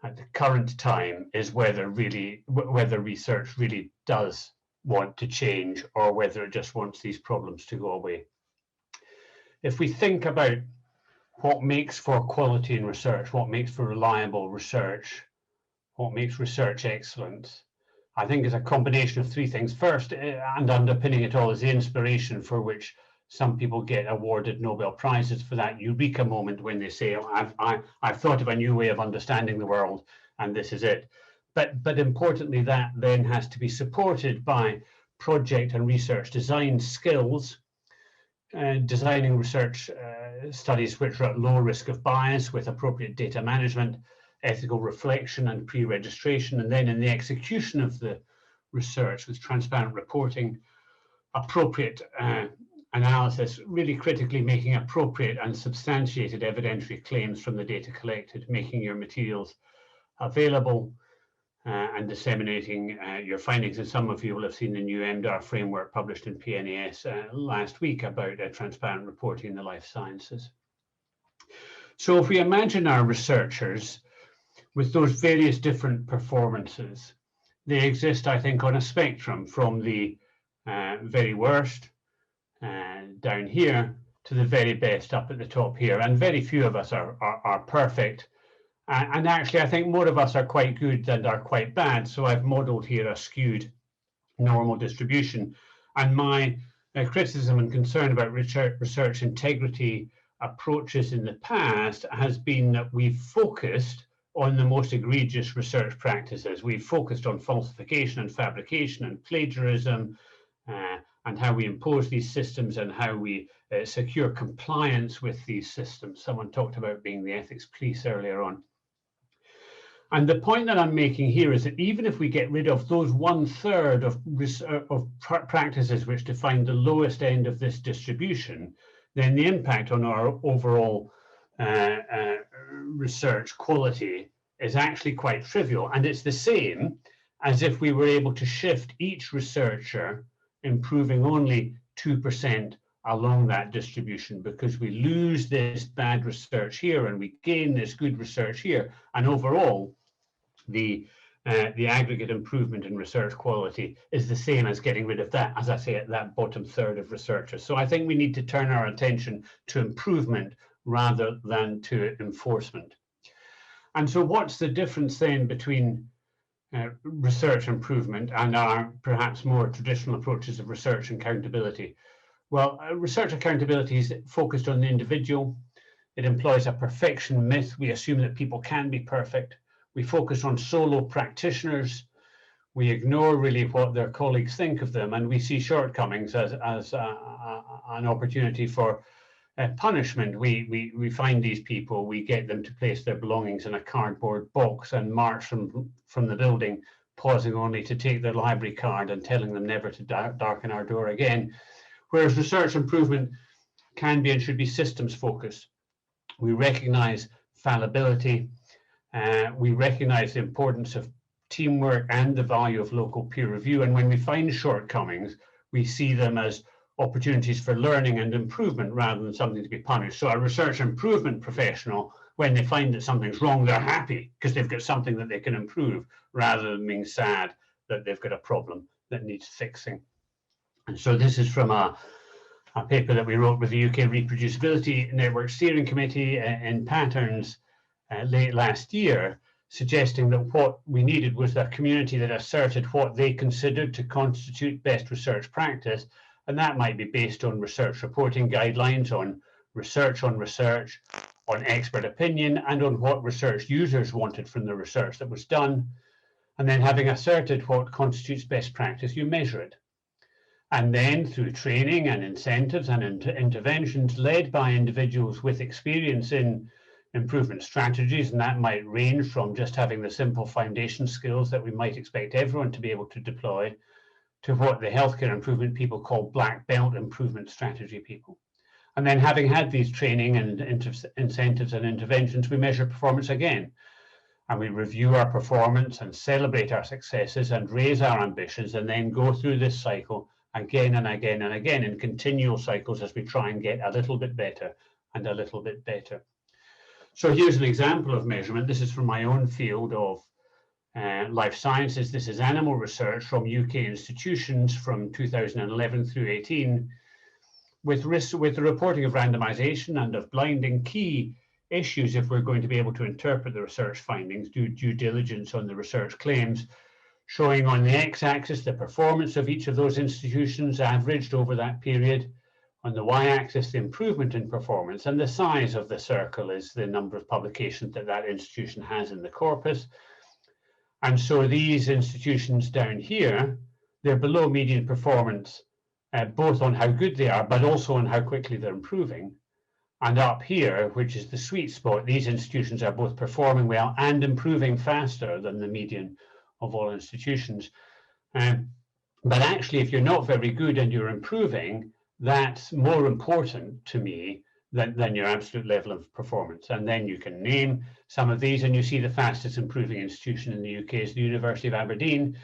at the current time is whether research really does want to change, or whether it just wants these problems to go away. If we think about what makes for quality in research, what makes for reliable research, what makes research excellent, I think is a combination of three things. First, and underpinning it all, is the inspiration for which some people get awarded Nobel Prizes, for that eureka moment when they say, I've thought of a new way of understanding the world, and this is it. But importantly, that then has to be supported by project and research design skills designing research studies which are at low risk of bias with appropriate data management, ethical reflection and pre-registration, and then in the execution of the research with transparent reporting, appropriate analysis, really critically making appropriate and substantiated evidentiary claims from the data collected, making your materials available and disseminating your findings. And some of you will have seen the new MDAR framework published in PNAS last week about transparent reporting in the life sciences. So if we imagine our researchers with those various different performances, they exist, I think, on a spectrum from the very worst down here to the very best up at the top here. And very few of us are perfect. And actually, I think more of us are quite good than are quite bad. So I've modeled here a skewed normal distribution. And my criticism and concern about research integrity approaches in the past has been that we've focused on the most egregious research practices. We've focused on falsification and fabrication and plagiarism and how we impose these systems and how we secure compliance with these systems. Someone talked about being the ethics police earlier on. And the point that I'm making here is that even if we get rid of those 1/3 of practices which define the lowest end of this distribution, then the impact on our overall research quality is actually quite trivial. And it's the same as if we were able to shift each researcher improving only 2% along that distribution, because we lose this bad research here and we gain this good research here. And overall, the aggregate improvement in research quality is the same as getting rid of that, as I say, at that bottom third of researchers. So I think we need to turn our attention to improvement rather than to enforcement. And so what's the difference then between research improvement and our perhaps more traditional approaches of research accountability? Well, research accountability is focused on the individual. It employs a perfection myth. We assume that people can be perfect. We focus on solo practitioners. We ignore really what their colleagues think of them, and we see shortcomings as an opportunity for punishment. We find these people, we get them to place their belongings in a cardboard box and march from the building, pausing only to take their library card and telling them never to darken our door again. Whereas research improvement can be and should be systems focused. We recognize fallibility. We recognize the importance of teamwork and the value of local peer review. And when we find shortcomings, we see them as opportunities for learning and improvement rather than something to be punished. So a research improvement professional, when they find that something's wrong, they're happy because they've got something that they can improve rather than being sad that they've got a problem that needs fixing. And so this is from a paper that we wrote with the UK Reproducibility Network Steering Committee in Patterns late last year, suggesting that what we needed was a community that asserted what they considered to constitute best research practice. And that might be based on research reporting guidelines, on research, on expert opinion, and on what research users wanted from the research that was done. And then having asserted what constitutes best practice, you measure it. And then through training and incentives and interventions led by individuals with experience in improvement strategies, and that might range from just having the simple foundation skills that we might expect everyone to be able to deploy, to what the healthcare improvement people call black belt improvement strategy people. And then having had these training and incentives and interventions, we measure performance again. And we review our performance and celebrate our successes and raise our ambitions, and then go through this cycle again and again and again in continual cycles as we try and get a little bit better and a little bit better. So here's an example of measurement. This is from my own field of life sciences. This is animal research from UK institutions from 2011 through 18, with the reporting of randomization and of blinding, key issues if we're going to be able to interpret the research findings, do due diligence on the research claims, showing on the x-axis the performance of each of those institutions averaged over that period. On the y-axis, the improvement in performance, and the size of the circle is the number of publications that that institution has in the corpus. And so these institutions down here, they're below median performance both on how good they are, but also on how quickly they're improving. And up here, which is the sweet spot, these institutions are both performing well and improving faster than the median of all institutions. But actually, if you're not very good and you're improving, that's more important to me than your absolute level of performance. And then you can name some of these, and you see the fastest improving institution in the UK is the University of Aberdeen,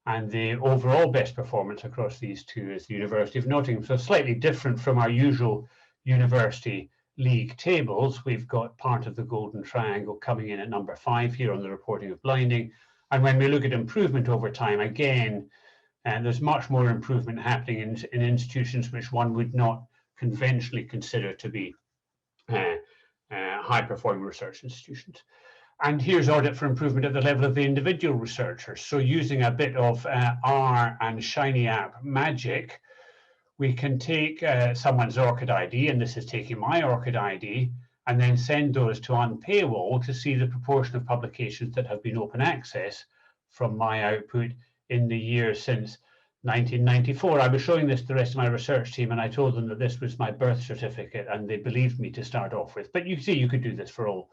and the overall best performance across these two is the University of Nottingham. So slightly different from our usual university league tables. We've got part of the Golden Triangle coming in at number 5 here on the reporting of blinding. And when we look at improvement over time, again, there's much more improvement happening in institutions which one would not conventionally consider to be high-performing research institutions. And here's audit for improvement at the level of the individual researchers. So using a bit of R and Shiny App magic, we can take someone's ORCID ID, and this is taking my ORCID ID, and then send those to Unpaywall to see the proportion of publications that have been open access from my output in the year since 1994. I was showing this to the rest of my research team, and I told them that this was my birth certificate, and they believed me to start off with. But you see, you could do this for all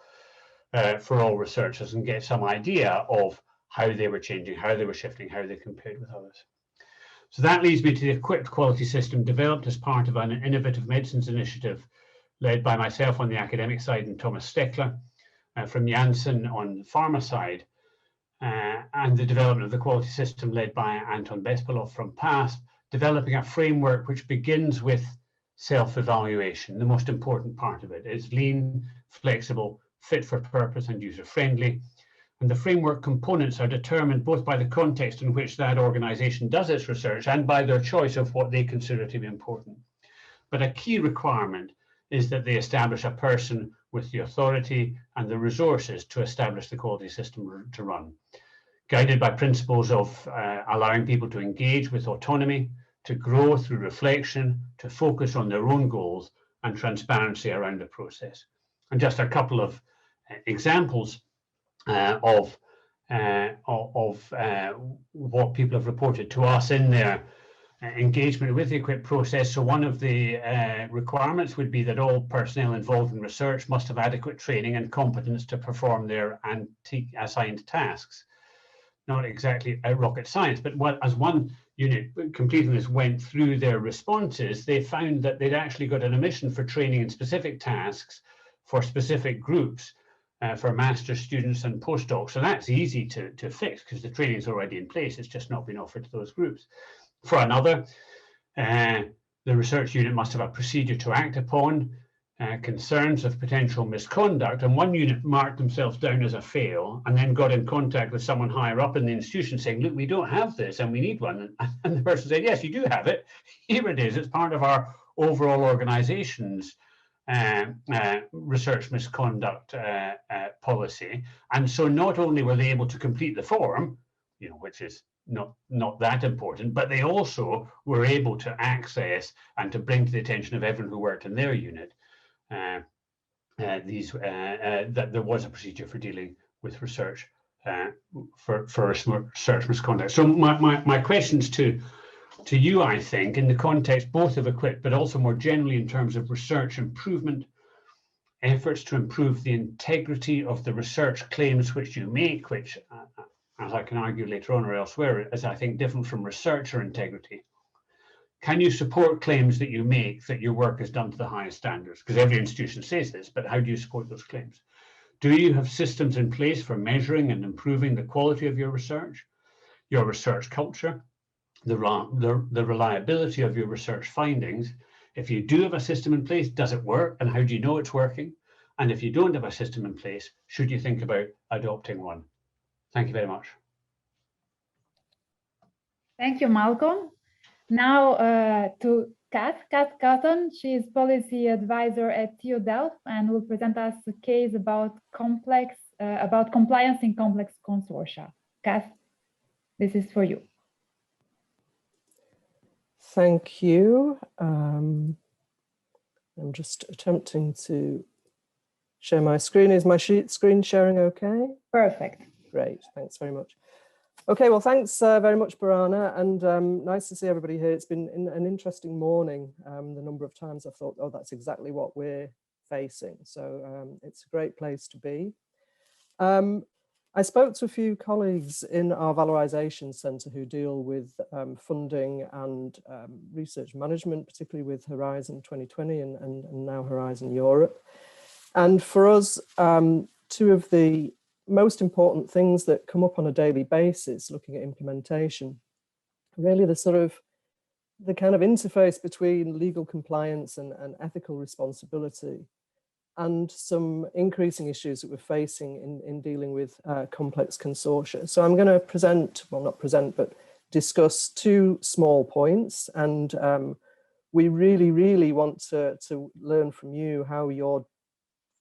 researchers and get some idea of how they were changing, how they were shifting, how they compared with others. So that leads me to the equipped quality system developed as part of an innovative medicines initiative led by myself on the academic side and Thomas Steckler from Janssen on the pharma side, and the development of the quality system led by Anton Bespalov from PASP, developing a framework which begins with self-evaluation. The most important part of it is lean, flexible, fit for purpose, and user-friendly. And the framework components are determined both by the context in which that organization does its research and by their choice of what they consider to be important. But a key requirement is that they establish a person with the authority and the resources to establish the quality system to run, guided by principles of allowing people to engage with autonomy, to grow through reflection, to focus on their own goals, and transparency around the process. And just a couple of examples of what people have reported to us in their engagement with the equipped process. So one of the requirements would be that all personnel involved in research must have adequate training and competence to perform their assigned tasks. Not exactly rocket science, but as one unit completing this went through their responses, they found that they'd actually got an omission for training in specific tasks for specific groups, for master's students and postdocs. So that's easy to fix because the training is already in place. It's just not been offered to those groups. For another, the research unit must have a procedure to act upon concerns of potential misconduct. And one unit marked themselves down as a fail and then got in contact with someone higher up in the institution saying, look, we don't have this and we need one. And the person said, yes, you do have it. Here it is. It's part of our overall organization's research misconduct policy. And so not only were they able to complete the form, which is not that important, but they also were able to access and to bring to the attention of everyone who worked in their unit that there was a procedure for dealing with research for research misconduct. So my questions to you, I think, in the context both of equipped, but also more generally in terms of research improvement, efforts to improve the integrity of the research claims which you make, which, as I can argue later on or elsewhere, is, I think, different from researcher integrity. Can you support claims that you make that your work is done to the highest standards? Because every institution says this, but how do you support those claims? Do you have systems in place for measuring and improving the quality of your research culture, the reliability of your research findings? If you do have a system in place, does it work? And how do you know it's working? And if you don't have a system in place, should you think about adopting one? Thank you very much. Thank you, Malcolm. Now to Kath Cotton. She is policy advisor at TU Delft and will present us a case about compliance in complex consortia. Kath, this is for you. Thank you. I'm just attempting to share my screen. Is my screen sharing okay? Perfect. Great, thanks very much. Okay, well, thanks very much, Borana, and nice to see everybody here. It's been an interesting morning. The number of times I've thought, oh, that's exactly what we're facing. So it's a great place to be. I spoke to a few colleagues in our Valorization Centre who deal with funding and research management, particularly with Horizon 2020 and now Horizon Europe. And for us, two of the most important things that come up on a daily basis looking at implementation, really the kind of interface between legal compliance and ethical responsibility, and some increasing issues that we're facing in dealing with complex consortia. So I'm going to present, well, not present, but discuss two small points. And we really want to learn from you how you're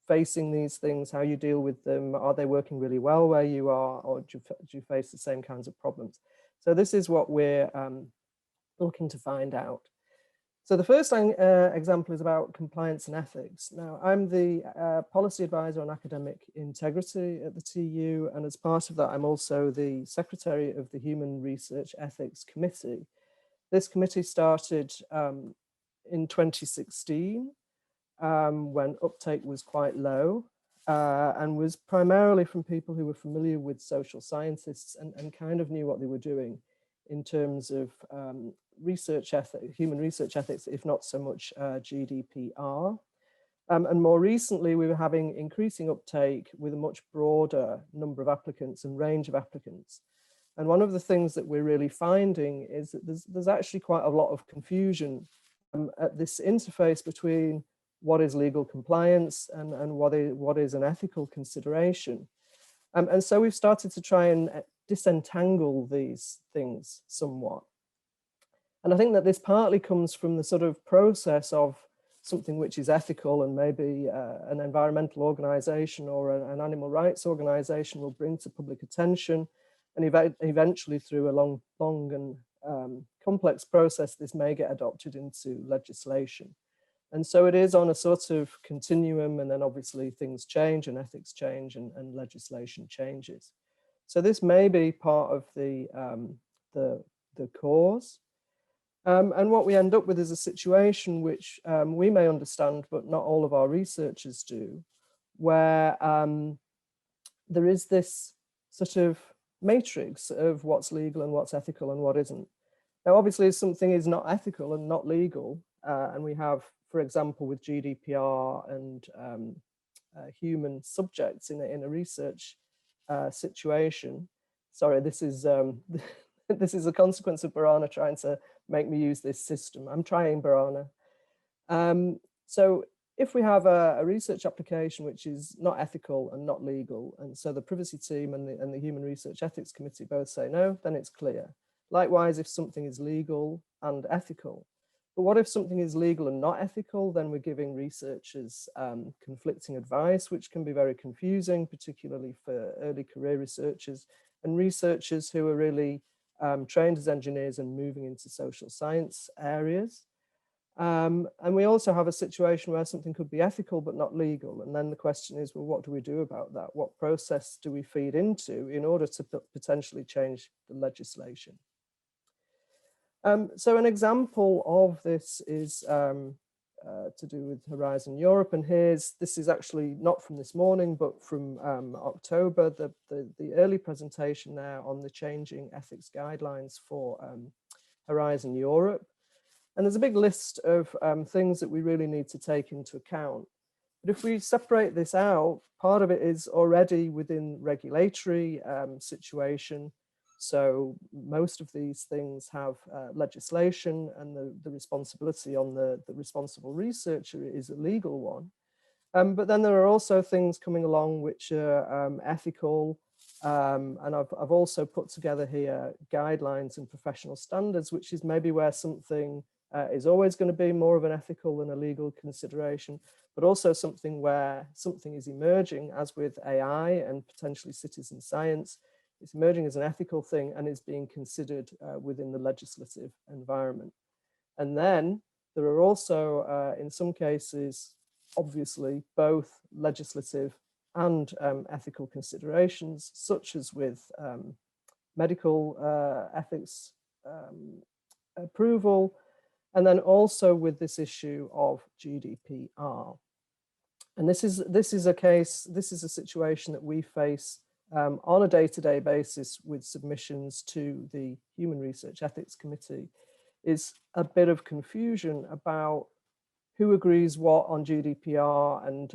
facing these things, how you deal with them. Are they working really well where you are, or do you face the same kinds of problems? So this is what we're looking to find out. So the first example is about compliance and ethics. Now, I'm the policy advisor on academic integrity at the TU, and as part of that, I'm also the secretary of the Human Research Ethics Committee. This committee started in 2016 when uptake was quite low and was primarily from people who were familiar with social scientists and kind of knew what they were doing in terms of research ethics, human research ethics, if not so much GDPR. And more recently, we were having increasing uptake with a much broader number of applicants and range of applicants. And one of the things that we're really finding is that there's actually quite a lot of confusion at this interface between what is legal compliance and what is an ethical consideration. And so we've started to try and disentangle these things somewhat. And I think that this partly comes from the sort of process of something which is ethical, and maybe an environmental organization or an animal rights organization will bring to public attention, and eventually through a long and complex process, this may get adopted into legislation. And so it is on a sort of continuum, and then obviously things change and ethics change and legislation changes. So this may be part of the cause. And what we end up with is a situation which we may understand, but not all of our researchers do, where there is this sort of matrix of what's legal and what's ethical and what isn't. Now, obviously, if something is not ethical and not legal, and we have, for example, with GDPR and human subjects in a research situation. Sorry, this is this is a consequence of Borana trying to make me use this system. I'm trying, Borana. So if we have a research application which is not ethical and not legal, and so the privacy team and the Human Research Ethics Committee both say no, then it's clear. Likewise, if something is legal and ethical. But what if something is legal and not ethical? Then we're giving researchers conflicting advice, which can be very confusing, particularly for early career researchers and researchers who are really trained as engineers and moving into social science areas. And we also have a situation where something could be ethical but not legal. And then the question is, well, what do we do about that? What process do we feed into in order to potentially change the legislation? So an example of this is to do with Horizon Europe, and this is actually not from this morning, but from October, the early presentation there on the changing ethics guidelines for Horizon Europe. And there's a big list of things that we really need to take into account. But if we separate this out, part of it is already within regulatory situation. So most of these things have legislation, and the responsibility on the responsible researcher is a legal one. But then there are also things coming along which are ethical. And I've also put together here guidelines and professional standards, which is maybe where something is always going to be more of an ethical than a legal consideration, but also something where something is emerging, as with AI and potentially citizen science. It's emerging as an ethical thing and is being considered within the legislative environment. And then there are also, in some cases, obviously, both legislative and ethical considerations, such as with medical ethics approval, and then also with this issue of GDPR. And this is a situation that we face on a day-to-day basis with submissions to the Human Research Ethics Committee, is a bit of confusion about who agrees what on GDPR, and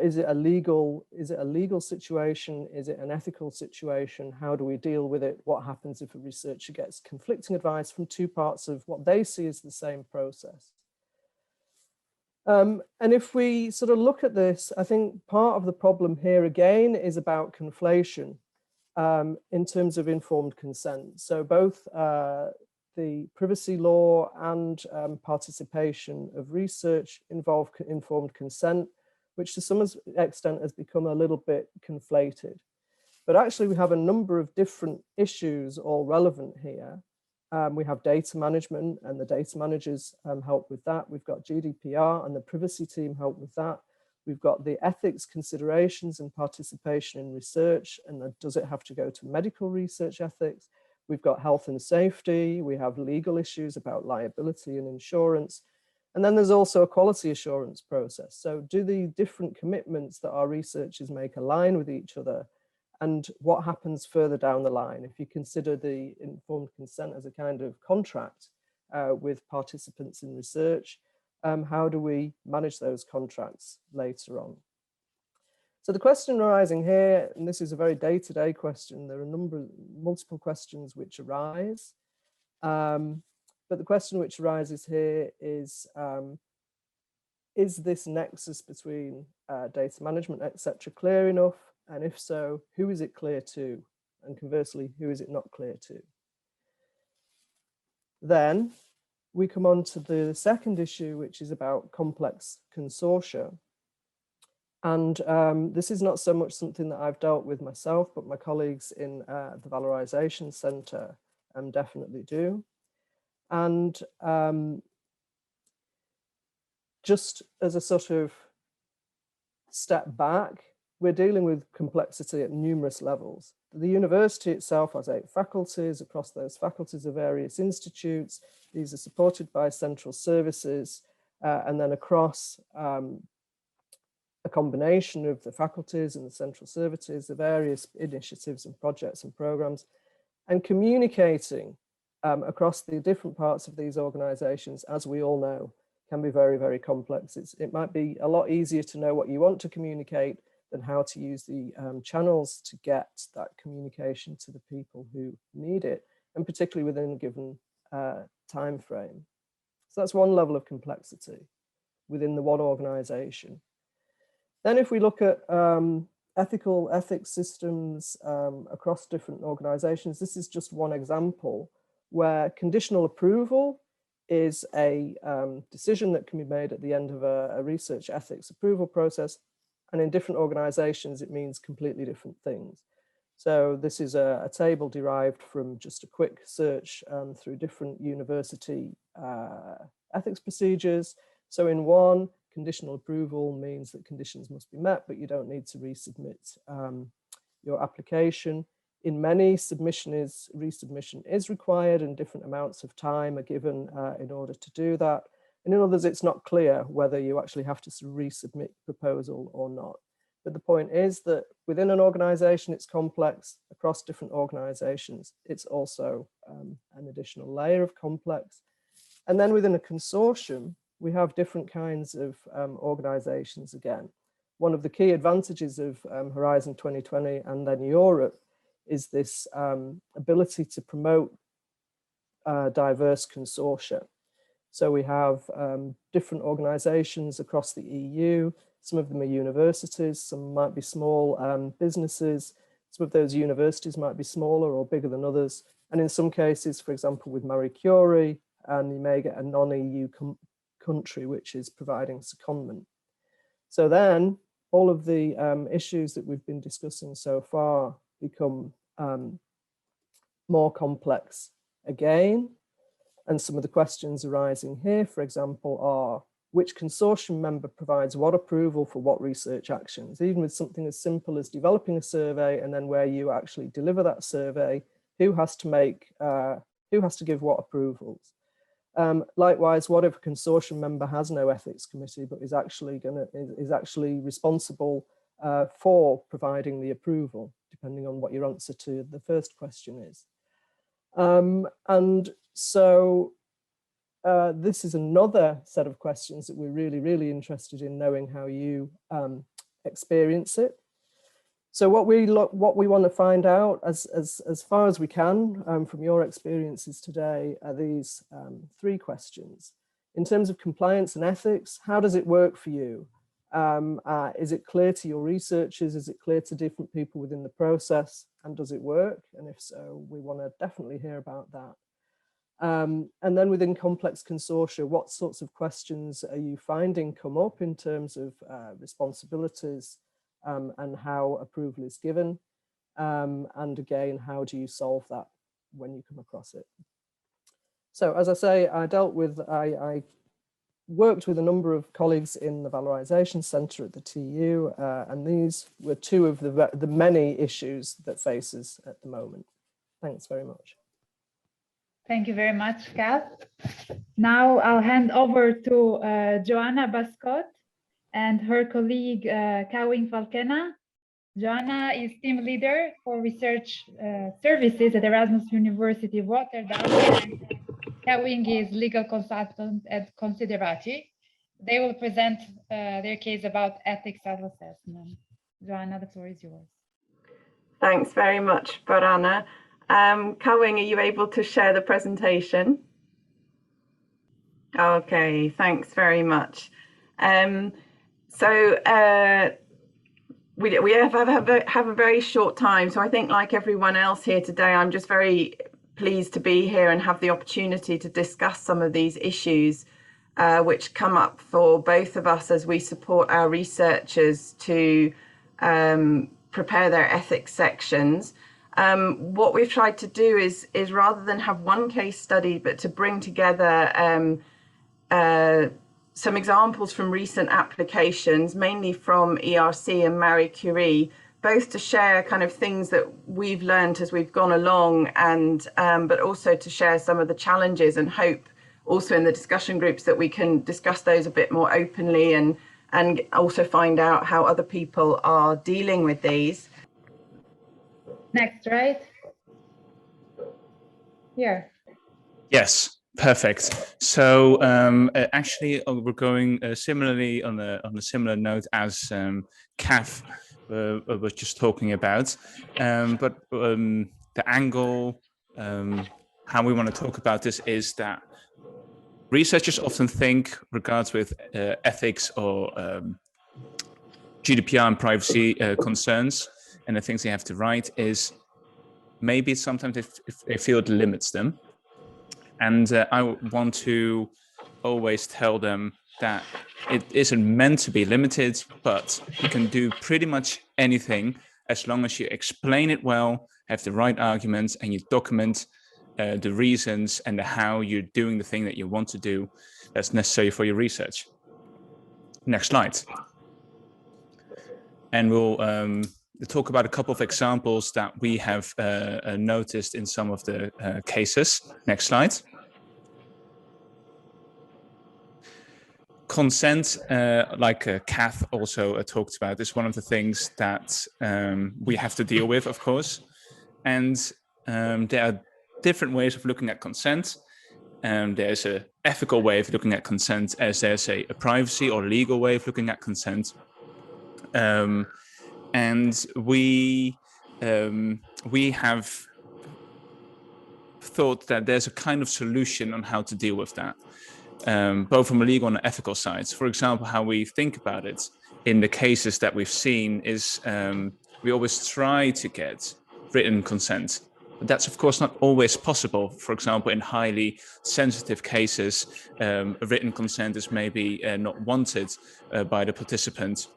is it a legal situation? Is it an ethical situation? How do we deal with it? What happens if a researcher gets conflicting advice from two parts of what they see as the same process? And if we sort of look at this, I think part of the problem here again is about conflation in terms of informed consent. So both the privacy law and participation of research involve informed consent, which to some extent has become a little bit conflated. But actually we have a number of different issues all relevant here. We have data management, and the data managers help with that. We've got GDPR and the privacy team help with that. We've got the ethics considerations and participation in research, and does it have to go to medical research ethics? We've got health and safety. We have legal issues about liability and insurance. And then there's also a quality assurance process. So do the different commitments that our researchers make align with each other? And what happens further down the line? If you consider the informed consent as a kind of contract with participants in research, how do we manage those contracts later on? So the question arising here, and this is a very day-to-day question, there are multiple questions which arise. But the question which arises here is this nexus between data management, etc., clear enough? And if so, who is it clear to? And conversely, who is it not clear to? Then we come on to the second issue, which is about complex consortia. And this is not so much something that I've dealt with myself, but my colleagues in the Valorization Centre definitely do. And just as a sort of step back, we're dealing with complexity at numerous levels. The university itself has 8 faculties. Across those faculties are various institutes. These are supported by central services. And then across a combination of the faculties and the central services, the various initiatives and projects and programs, and communicating across the different parts of these organizations, as we all know, can be very, very complex. It might be a lot easier to know what you want to communicate than how to use the channels to get that communication to the people who need it, and particularly within a given time frame. So that's one level of complexity within the one organization. Then if we look at ethics systems across different organizations, this is just one example where conditional approval is a decision that can be made at the end of a research ethics approval process. And in different organizations, it means completely different things. So this is a table derived from just a quick search through different university ethics procedures. So in one, conditional approval means that conditions must be met, but you don't need to resubmit your application. In many, resubmission is required, and different amounts of time are given in order to do that. And in others, it's not clear whether you actually have to resubmit proposal or not. But the point is that within an organization, it's complex. Across different organizations, it's also an additional layer of complex. And then within a consortium, we have different kinds of organizations again. One of the key advantages of Horizon 2020 and then Europe is this ability to promote diverse consortia. So we have different organizations across the EU. Some of them are universities, some might be small businesses. Some of those universities might be smaller or bigger than others. And in some cases, for example, with Marie Curie, you may get a non-EU country which is providing secondment. So then all of the issues that we've been discussing so far become more complex again. And some of the questions arising here, for example, are which consortium member provides what approval for what research actions, even with something as simple as developing a survey, and then where you actually deliver that survey, who has to give what approvals. Likewise, what if a consortium member has no ethics committee, but is actually responsible for providing the approval, depending on what your answer to the first question is. And so this is another set of questions that we're really, really interested in knowing how you experience it. So what we want to find out as far as we can from your experiences today are these 3 questions. In terms of compliance and ethics, how does it work for you? Is it clear to your researchers? Is it clear to different people within the process? And does it work? And if so, we want to definitely hear about that. And then within complex consortia, what sorts of questions are you finding come up in terms of responsibilities and how approval is given? And again, how do you solve that when you come across it? So as I say, I worked with a number of colleagues in the Valorization Centre at the TU, and these were 2 of the many issues that face us at the moment. Thanks very much. Thank you very much, Kath. Now I'll hand over to Joanna Bascott and her colleague Kawing Falkena. Joanna is team leader for research services at Erasmus University of Rotterdam, and Kawing is legal consultant at Considerati. They will present their case about ethics self-assessment. Joanna, the floor is yours. Thanks very much, Borana. Kawing, are you able to share the presentation? Okay, thanks very much. We have a very short time, so I think like everyone else here today, I'm just very pleased to be here and have the opportunity to discuss some of these issues which come up for both of us as we support our researchers to prepare their ethics sections. What we've tried to do is rather than have one case study, but to bring together some examples from recent applications, mainly from ERC and Marie Curie, both to share kind of things that we've learned as we've gone along, and but also to share some of the challenges, and hope also in the discussion groups that we can discuss those a bit more openly, and also find out how other people are dealing with these. Next, right? Here. Yes, perfect. So actually, we're going similarly on a similar note as Kath was just talking about, but the angle, how we want to talk about this is that researchers often think regards with ethics or GDPR and privacy concerns, and the things they have to write is maybe sometimes they feel it limits them. And I want to always tell them that it isn't meant to be limited, but you can do pretty much anything as long as you explain it well, have the right arguments, and you document the reasons and the how you're doing the thing that you want to do that's necessary for your research. Next slide. And we'll talk about a couple of examples that we have noticed in some of the cases. Next slide. Consent, like Kath also talked about, is one of the things that we have to deal with, of course. And there are different ways of looking at consent. There's an ethical way of looking at consent, as there's a privacy or legal way of looking at consent. And we have thought that there's a kind of solution on how to deal with that, both from a legal and ethical sides. For example, how we think about it in the cases that we've seen is we always try to get written consent. But that's of course not always possible. For example, in highly sensitive cases, a written consent is maybe not wanted by the participant.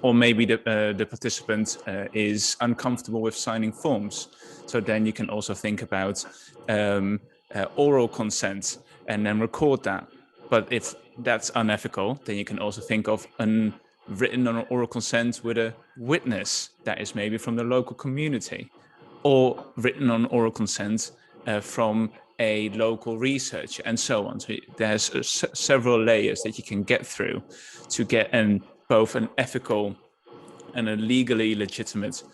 Or maybe the participant is uncomfortable with signing forms. So then you can also think about oral consent and then record that. But if that's unethical, then you can also think of written or oral consent with a witness that is maybe from the local community, or written on oral consent from a local researcher, and so on. So there's several layers that you can get through to get both an ethical and a legally legitimate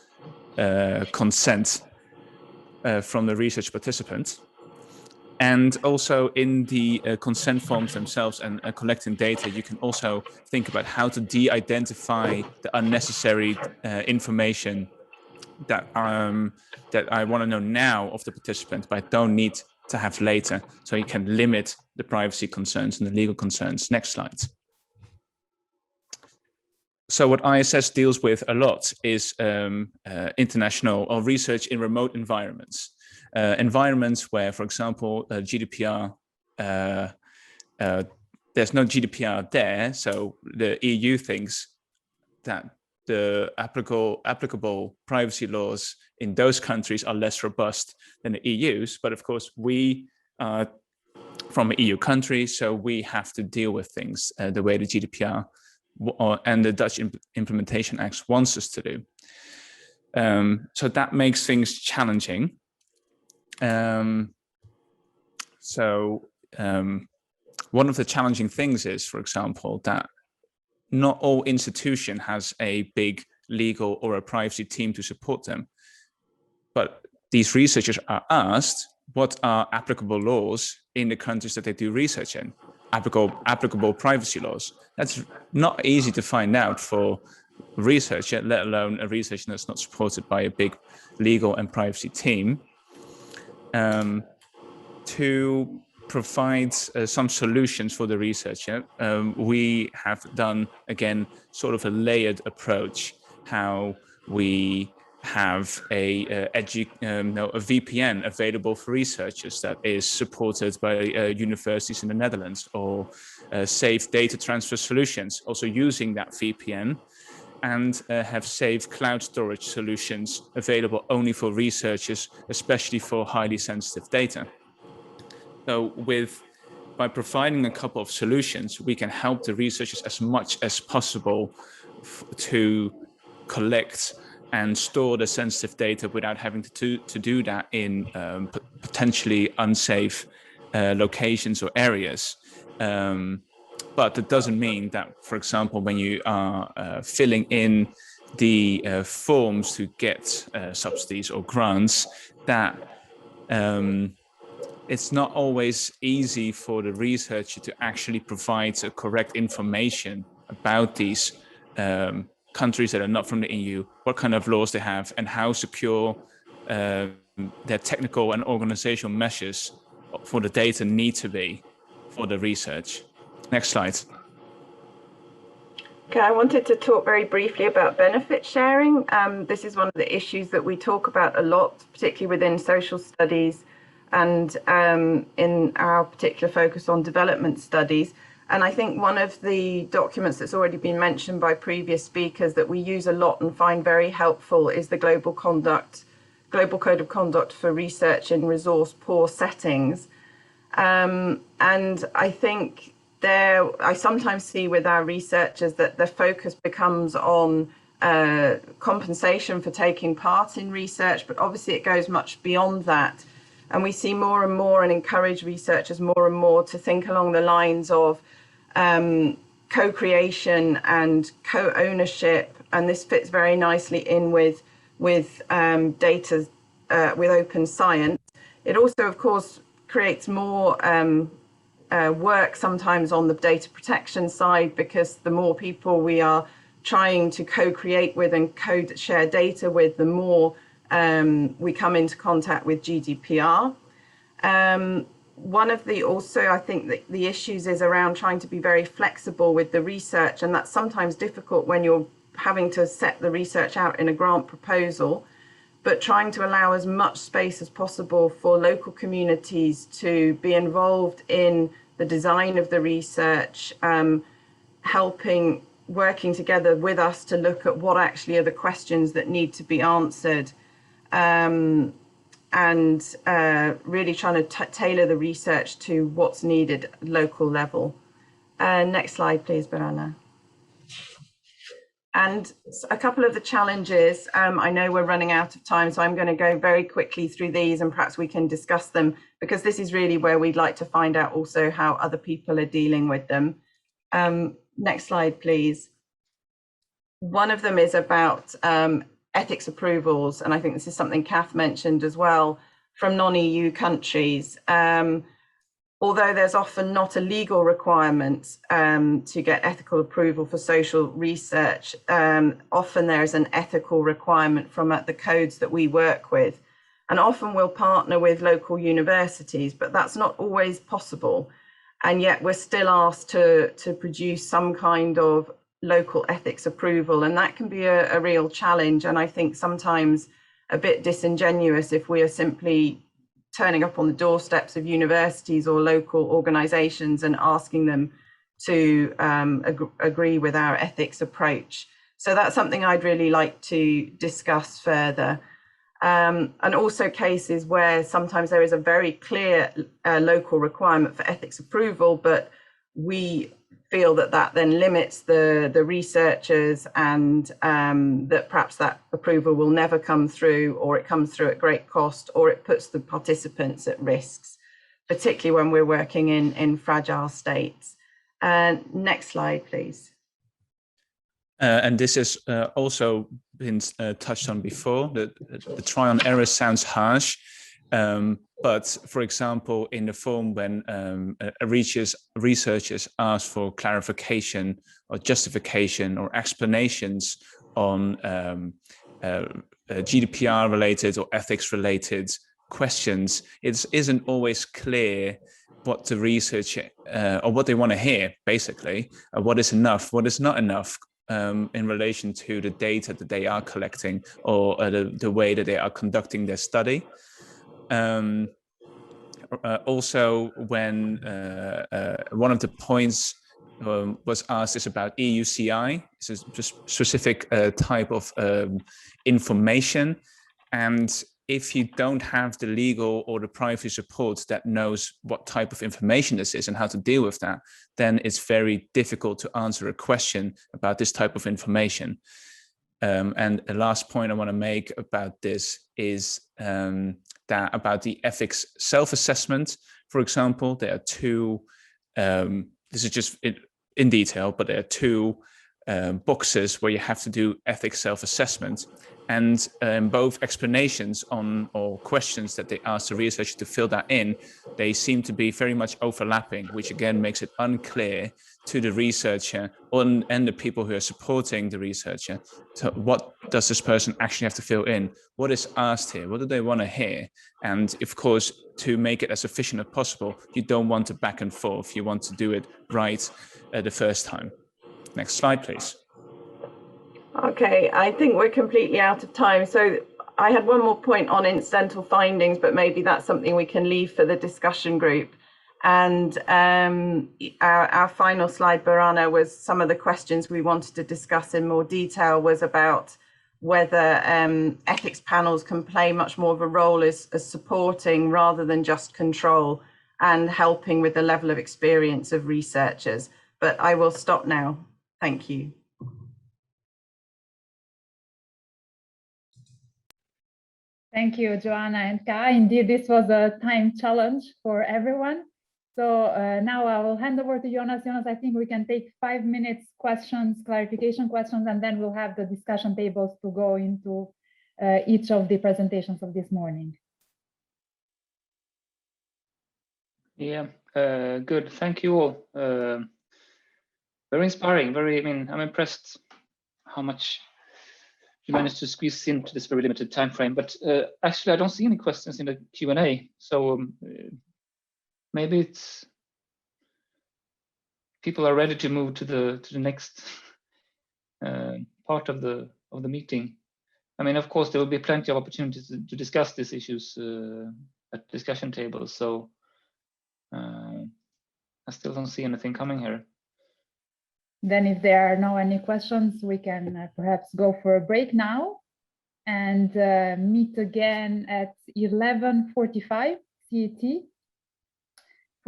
consent from the research participant. And also in the consent forms themselves and collecting data, you can also think about how to de-identify the unnecessary information that I want to know now of the participant, but I don't need to have later. So you can limit the privacy concerns and the legal concerns. Next slide. So what ISS deals with a lot is international or research in remote environments. Environments where, for example, GDPR, there's no GDPR there, so the EU thinks that the applicable privacy laws in those countries are less robust than the EU's, but of course we are from an EU country, so we have to deal with things the way the GDPR and the Dutch Implementation Act wants us to do. So that makes things challenging. One of the challenging things is, for example, that not all institution has a big legal or a privacy team to support them. But these researchers are asked what are applicable laws in the countries that they do research in, applicable privacy laws. That's not easy to find out for research, let alone a research that's not supported by a big legal and privacy team. To provide some solutions for the researcher, we have done, again, sort of a layered approach, how we have a VPN available for researchers that is supported by universities in the Netherlands, or safe data transfer solutions, also using that VPN, and have safe cloud storage solutions available only for researchers, especially for highly sensitive data. So by providing a couple of solutions, we can help the researchers as much as possible to collect and store the sensitive data without having to do that in potentially unsafe locations or areas. But it doesn't mean that, for example, when you are filling in the forms to get subsidies or grants, that it's not always easy for the researcher to actually provide correct information about these countries that are not from the EU, what kind of laws they have, and how secure their technical and organizational measures for the data need to be for the research. Next slide. Okay, I wanted to talk very briefly about benefit sharing. This is one of the issues that we talk about a lot, particularly within social studies and in our particular focus on development studies. And I think one of the documents that's already been mentioned by previous speakers that we use a lot and find very helpful is the Global Code of Conduct for Research in Resource Poor Settings. And I think I sometimes see with our researchers that the focus becomes on compensation for taking part in research, but obviously it goes much beyond that. And we see more and more and encourage researchers more and more to think along the lines of co-creation and co-ownership. And this fits very nicely in with data, with open science. It also, of course, creates more work sometimes on the data protection side, because the more people we are trying to co-create with and share data with, the more we come into contact with GDPR. One of the I think that the issues is around trying to be very flexible with the research, and that's sometimes difficult when you're having to set the research out in a grant proposal, but trying to allow as much space as possible for local communities to be involved in the design of the research, working together with us to look at what actually are the questions that need to be answered, and really trying to tailor the research to what's needed at local level. Next slide, please, Borana. And a couple of the challenges, I know we're running out of time, so I'm going to go very quickly through these and perhaps we can discuss them, because this is really where we'd like to find out also how other people are dealing with them. Next slide, please. One of them is about ethics approvals, and I think this is something Kath mentioned as well, from non-EU countries. Although there's often not a legal requirement to get ethical approval for social research, often there's an ethical requirement from the codes that we work with. And often we'll partner with local universities, but that's not always possible. And yet we're still asked to produce some kind of local ethics approval, and that can be a real challenge. And I think sometimes a bit disingenuous if we are simply turning up on the doorsteps of universities or local organizations and asking them to agree with our ethics approach. So that's something I'd really like to discuss further. And also cases where sometimes there is a very clear local requirement for ethics approval, but we feel that that then limits the researchers, and that perhaps that approval will never come through, or it comes through at great cost, or it puts the participants at risks, particularly when we're working in fragile states. Next slide, please. And this has also been touched on before. The trial and error sounds harsh, but for example, in the form when researchers ask for clarification or justification or explanations on GDPR related or ethics related questions, it isn't always clear what the researcher or what they want to hear, basically, what is enough, what is not enough in relation to the data that they are collecting, or the way that they are conducting their study. Also, when one of the points was asked is about EUCI, it's a just specific type of information, and if you don't have the legal or the privacy support that knows what type of information this is and how to deal with that, then it's very difficult to answer a question about this type of information. And the last point I want to make about this is that about the ethics self-assessment, for example, there are two, this is just in detail, but there are two boxes where you have to do ethics self-assessment, and both explanations on or questions that they ask the researcher to fill that in, they seem to be very much overlapping, which again makes it unclear to the researcher and the people who are supporting the researcher. So what does this person actually have to fill in? What is asked here? What do they want to hear? And of course, to make it as efficient as possible, you don't want to back and forth. You want to do it right the first time. Next slide, please. Okay, I think we're completely out of time. So I had one more point on incidental findings, but maybe that's something we can leave for the discussion group. And our final slide, Borana, was some of the questions we wanted to discuss in more detail was about whether ethics panels can play much more of a role as supporting rather than just control, and helping with the level of experience of researchers. But I will stop now. Thank you. Thank you, Joanna and Kai. Indeed, this was a time challenge for everyone. So now I will hand over to Jonas. Jonas, I think we can take 5 minutes questions, clarification questions, and then we'll have the discussion tables to go into each of the presentations of this morning. Yeah, good. Thank you all. Very inspiring. I'm impressed how much you managed to squeeze into this very limited time frame. But actually, I don't see any questions in the Q&A. So maybe it's people are ready to move to the next part of the meeting. I mean, of course, there will be plenty of opportunities to discuss these issues at discussion tables. So I still don't see anything coming here. Then if there are no any questions, we can perhaps go for a break now and meet again at 11:45 CET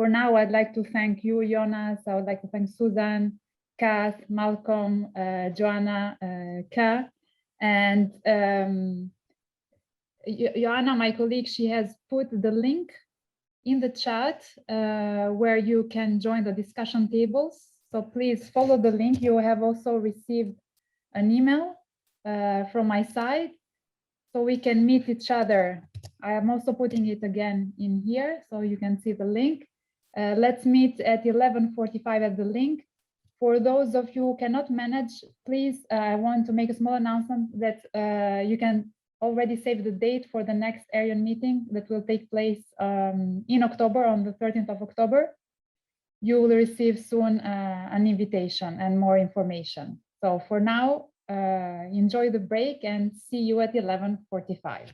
for now, I'd like to thank you, Jonas. I would like to thank Susan, Kath, Malcolm, Joanna, Ka, and Joanna, my colleague, she has put the link in the chat where you can join the discussion tables. So please follow the link. You have also received an email from my side, so we can meet each other. I am also putting it again in here, so you can see the link. Let's meet at 11:45 at the link. For those of you who cannot manage, please, I want to make a small announcement that you can already save the date for the next ERION meeting that will take place in October, on the 13th of October. You will receive soon an invitation and more information. So for now, enjoy the break and see you at 11:45.